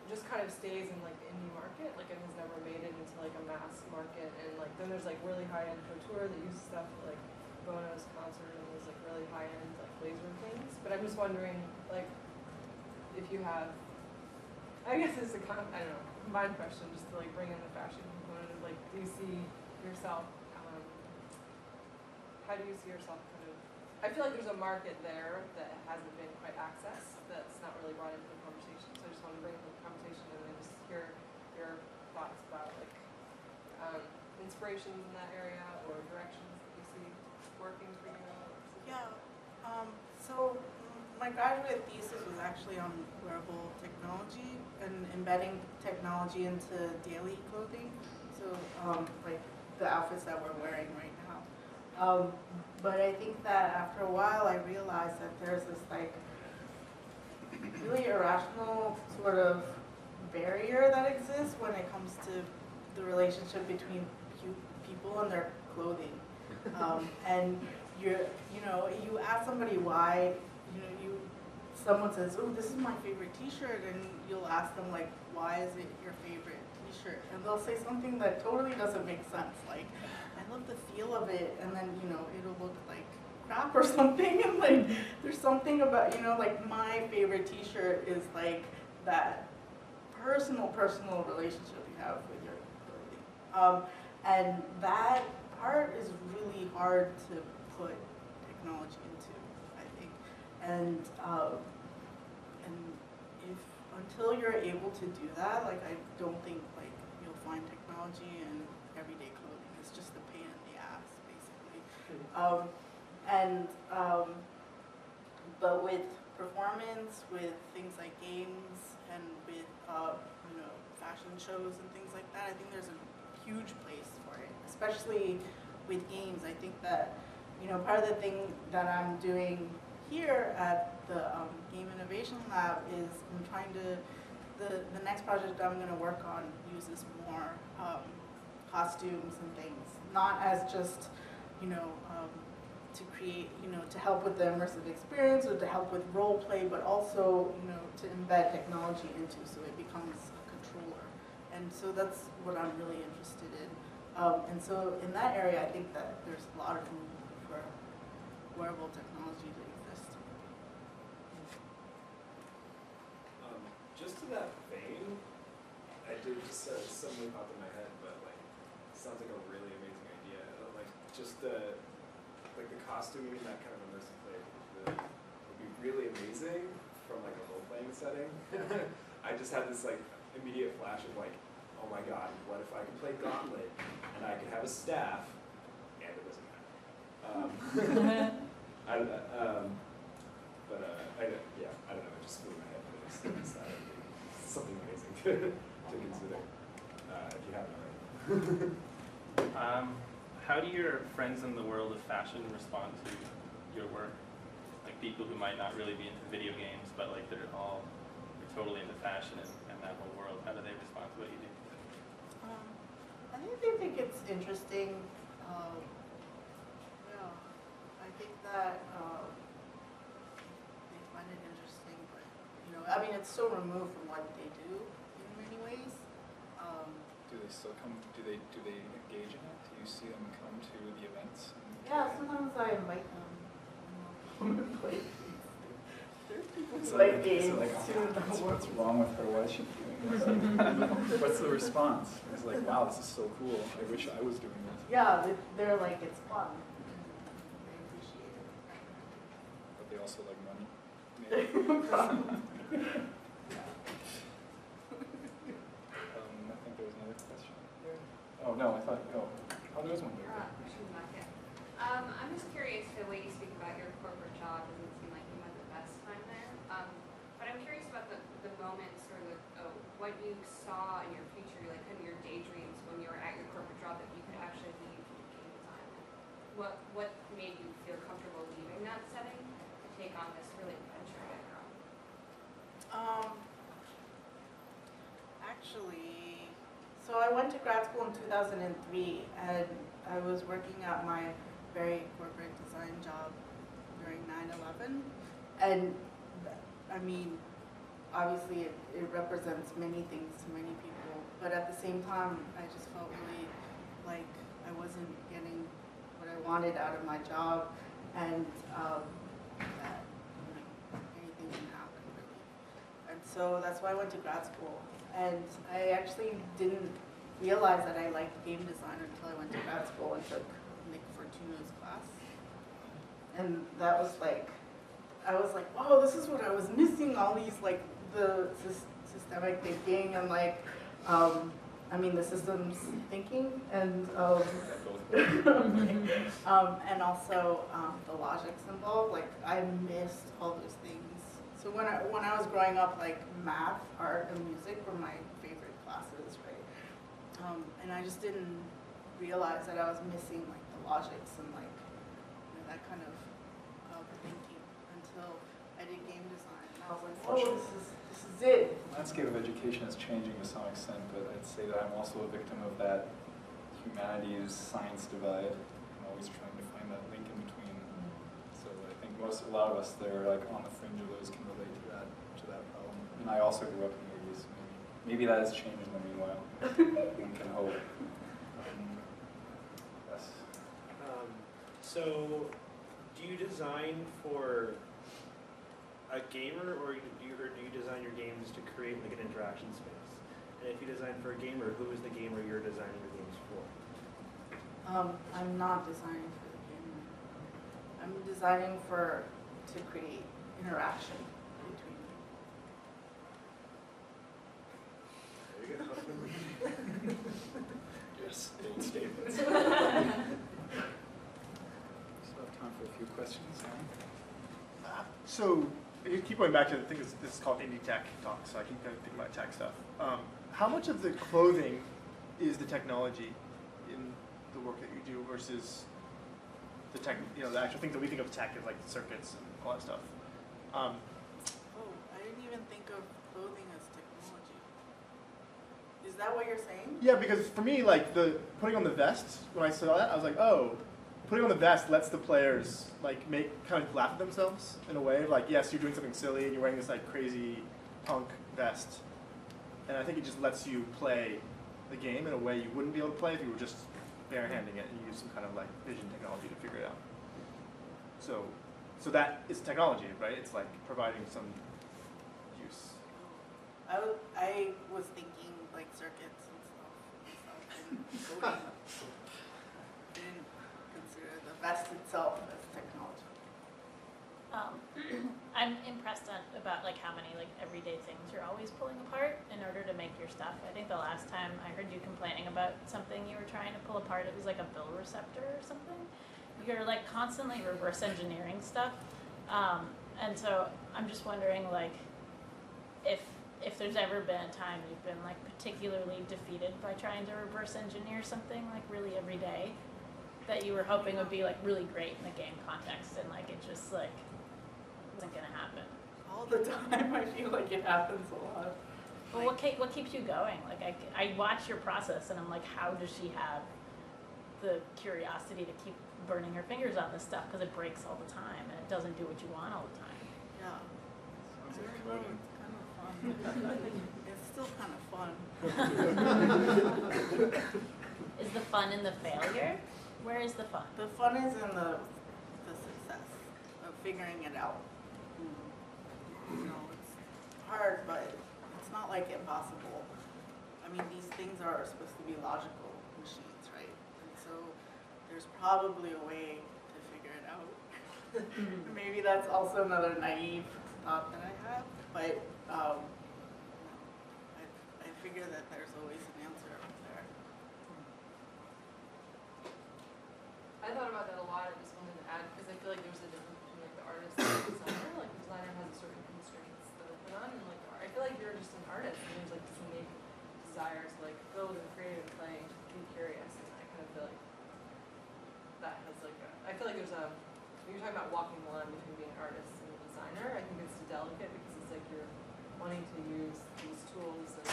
just kind of stays in like the indie market, like it has never made it into like a mass market, and like then there's like really high-end couture that uses stuff like Bono's concert and those like really high-end like laser things. But I'm just wondering, like, if you have, I guess it's a I don't know, combined question, just to like bring in the fashion component of like, do you see yourself, how do you see yourself kind of, I feel like there's a market there that hasn't been quite accessed, that's not really brought into the conversation, so I just want to bring it to the conversation and then just hear your thoughts about like inspirations in that area or directions that you see working for you. Yeah. So my graduate thesis was actually on wearable technology and embedding technology into daily clothing. So like the outfits that we're wearing right now. But I think that after a while I realized that there's this like really irrational sort of barrier that exists when it comes to the relationship between people and their clothing. And you ask somebody why, you someone says, "Oh, this is my favorite T-shirt," and you'll ask them like, "Why is it your favorite T-shirt?" And they'll say something that totally doesn't make sense, like, "I love the feel of it," and then it'll look like crap or something, and like there's something about like my favorite T-shirt is like that personal relationship you have with your clothing, and that part is really hard to put technology into, I think, and if until you're able to do that, like I don't think like you'll find technology in everyday clothing. It's just a pain in the ass, basically. But with performance, with things like games, and with fashion shows and things like that, I think there's a huge place for it, especially with games. I think that part of the thing that I'm doing here at the Game Innovation Lab is I'm trying to the next project I'm going to work on uses more costumes and things, not as just to create, to help with the immersive experience or to help with role play, but also, to embed technology into so it becomes a controller. And so that's what I'm really interested in. And so in that area, I think that there's a lot of room for wearable technology to exist. Just to that vein, I did just suddenly popped in my head, but like, sounds like a really amazing idea. Like just the costuming in that kind of immersive play would be really amazing from like a role-playing setting. I just had this like immediate flash of like, oh my god, what if I could play Gauntlet and I could have a staff and it doesn't matter. I don't know, it just flew in my head, but it's something amazing to consider if you haven't already. How do your friends in the world of fashion respond to your work? Like people who might not really be into video games, but like they're totally into fashion and that whole world. How do they respond to what you do? I think they think it's interesting. I think that they find it interesting, but I mean, it's so removed from what they do in many ways. Do they still come? Do they engage in it? Do you see them come to the events? Yeah, sometimes I invite them and play. There's people who So like like, games so like, too. what's wrong with her? What is she doing? It's like, what's the response? It's like, wow, this is so cool. I wish I was doing this. Yeah, they're like, it's fun. They appreciate it. But they also like money. Probably. I think there was another question here. Oh no, I thought. Oh, there was one there. She's not here. I'm just curious, the way you speak about your corporate job doesn't seem like you had the best time there. But I'm curious about the moments or what you saw in your future, like kind of your daydreams when you were at your corporate job that you could actually leave to do game design. What made you feel comfortable leaving that setting to take on this really adventure on your own? Actually, so I went to grad school in 2003, and I was working at my very corporate design job during 9/11, and I mean, obviously it represents many things to many people, but at the same time, I just felt really like I wasn't getting what I wanted out of my job, and that anything can happen really. And so that's why I went to grad school. And I actually didn't realize that I liked game design until I went to grad school and took Nick Fortuna's class. And that was like, I was like, whoa, this is what I was missing, all these like the systemic thinking and like, I mean the systems thinking and and also the logics involved. Like I missed all those things. So when I was growing up, like math, art, and music were my favorite classes, right? And I just didn't realize that I was missing like the logics and like that kind of thinking until I did game design. And I was like, oh, this is it. The landscape of education is changing to some extent, but I'd say that I'm also a victim of that humanities-science divide. I'm always trying to find that link in between. So I think a lot of us that are like on the fringe of those can relate to And I also grew up in the 80s. Maybe that has changed in the meanwhile. One can hope. Yes. So, do you design for a gamer, or do you design your games to create like an interaction space? And if you design for a gamer, who is the gamer you're designing your games for? I'm not designing for the gamer. I'm designing to create interaction between There you go. Yes, bold statements. Still have time for a few questions. So you keep going back to the thing. This is called Indie Tech Talk, so I keep kind of thinking about tech stuff. How much of the clothing is the technology in the work that you do versus the tech? The actual things that we think of tech is like circuits and all that stuff. I didn't even think of clothing as technology. Is that what you're saying? Yeah, because for me, like the putting on the vest, when I saw that, I was like, oh, putting on the vest lets the players like kind of laugh at themselves in a way. Like, yes, you're doing something silly and you're wearing this like crazy punk vest, and I think it just lets you play the game in a way you wouldn't be able to play if you were just barehanding it and you use some kind of like vision technology to figure it out. So that is technology, right? It's like providing some use. I was thinking like circuits and stuff. And coding. Didn't consider the vest itself as technology. I'm impressed about like how many like everyday things you're always pulling apart in order to make your stuff. I think the last time I heard you complaining about something you were trying to pull apart, it was like a bill receptor or something. You're like constantly reverse engineering stuff, and so I'm just wondering like if there's ever been a time you've been like particularly defeated by trying to reverse engineer something like really every day that you were hoping would be like really great in a game context, and like it just like wasn't gonna happen. All the time, I feel like it happens a lot. Well, what keeps you going? Like I watch your process, and I'm like, how does she have the curiosity to keep burning her fingers on this stuff? Because it breaks all the time, and it doesn't do what you want all the time. Yeah. Sounds like I don't know, coding. it's kind of fun. It's still kind of fun. Is the fun in the failure? Where is the fun? The fun is in the success of figuring it out. It's hard, but it's not like impossible. I mean, these things are supposed to be logical machines, right? And so there's probably a way to figure it out. Maybe that's also another naive thought that I have, but I figure that there's always an answer out there. I thought about that a lot. I just wanted to add, because I feel like there's a difference between like the artist and the designer. Like the designer has certain constraints that are put on, and like I feel like you're just an artist, and there's like this innate desire to like build and create and play, be curious, and I kind of feel like that has like I feel like there's when you're talking about walking the line between being an artist and a designer, I think it's delicate because it's like you're wanting to use these tools and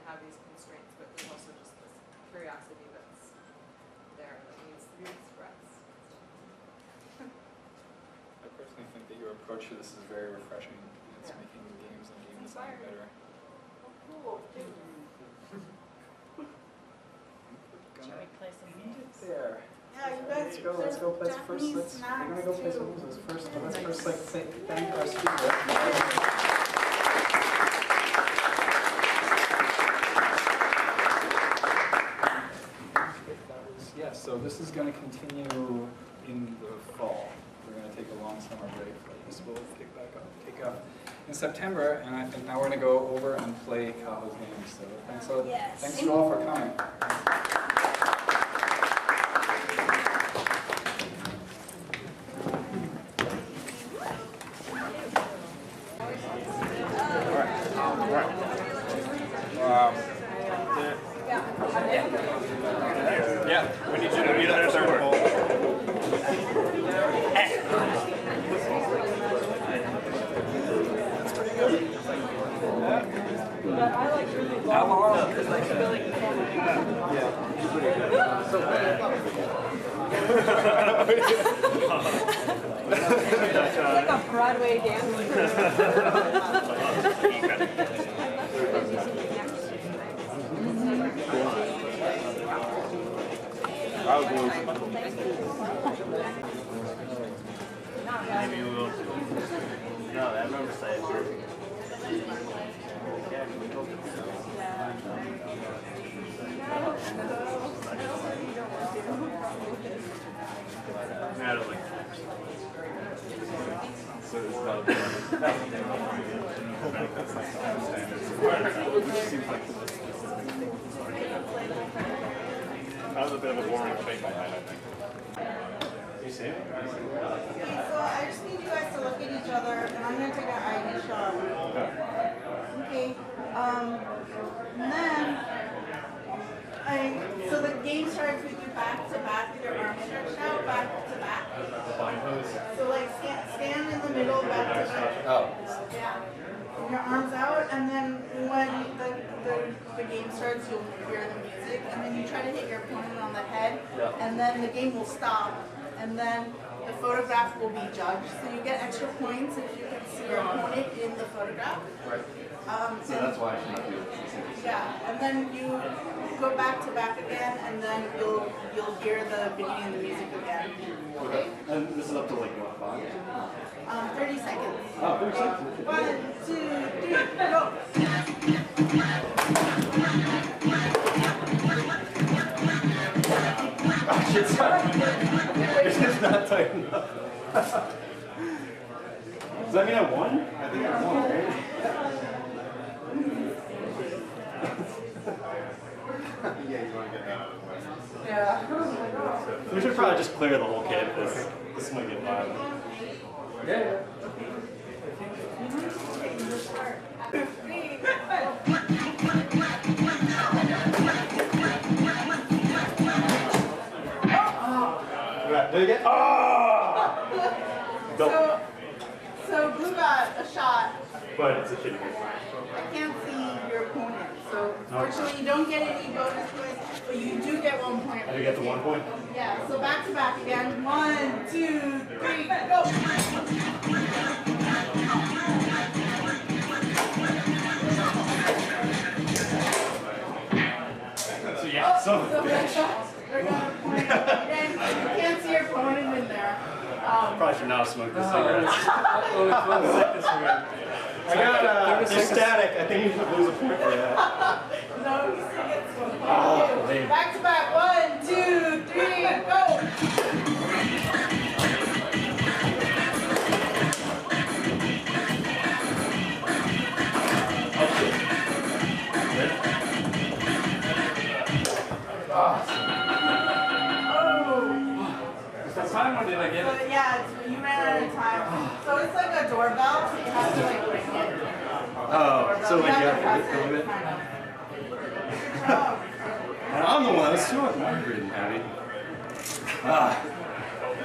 have these constraints, but there's also just this curiosity that's there that needs to be expressed. I personally think that your approach to this is very refreshing. It's making games and game design better. Cool. Shall we play some games? There. Yeah, you guys. Let's go play first. Japanese We're gonna go play snacks, some too. losers first. But let's first like thank our speaker. So this is going to continue in the fall. We're going to take a long summer break, but this will pick up in September, and I think now we're going to go over and play Kaho's games. So thanks you all for coming. Yeah, we need you to be there third. That's pretty good. But I like really long. How long? Yeah. So bad. It's like a Broadway dance. Maybe we will. No, I remember saying. I don't like so it's not that was a bit of a boring fake I had, I think. You see it? Okay, so I just need you guys to look at each other, and I'm gonna take an ID shot. Okay. And then so the game starts with you back to back with your arms stretched out, back to back. So like stand in the middle, back to back. Oh. Yeah. And your arms out, and then when the game starts, you'll hear the music, and then you try to hit your opponent on the head, and then the game will stop, and then the photograph will be judged. So you get extra points if you can see your opponent in the photograph. Right. So that's why I should do it. Yeah, and then you go back to back again, and then you'll hear the beginning of the music again. Okay? And this is up to like what, 5? 30 seconds. Oh, 30 seconds. 1, 2, 3, go. It's not tight enough. Does that mean I won? I think I won, right? Yeah, you want to get that out of the way. Yeah. We should probably just clear the whole kit because this might get violent. Yeah. Do it again? Oh! So Blue got a shot. But it's a shitty game. I can't see your opponent, so unfortunately you don't get any bonus points, but you do get 1 point. I do get the 1 point? Yeah, so back to back again. 1, 2, 3, go! So yeah, so They're gonna point. Again, you can't see your opponent in there. probably should not smoke this cigarette. I got You're static. I think you should lose a point for that. No, you still get 1 point. Oh, man. Back to back. 1, 2, 3, go! What time or did I get it? So, yeah, you ran out of time. So it's like a doorbell, so you have to like ring it. Oh, so like you have to press get through it? kind of. And I'm the one that's too hungry and happy.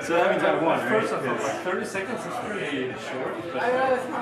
So that means I won, right? First of all, like 30 seconds is pretty short. But I know it's not.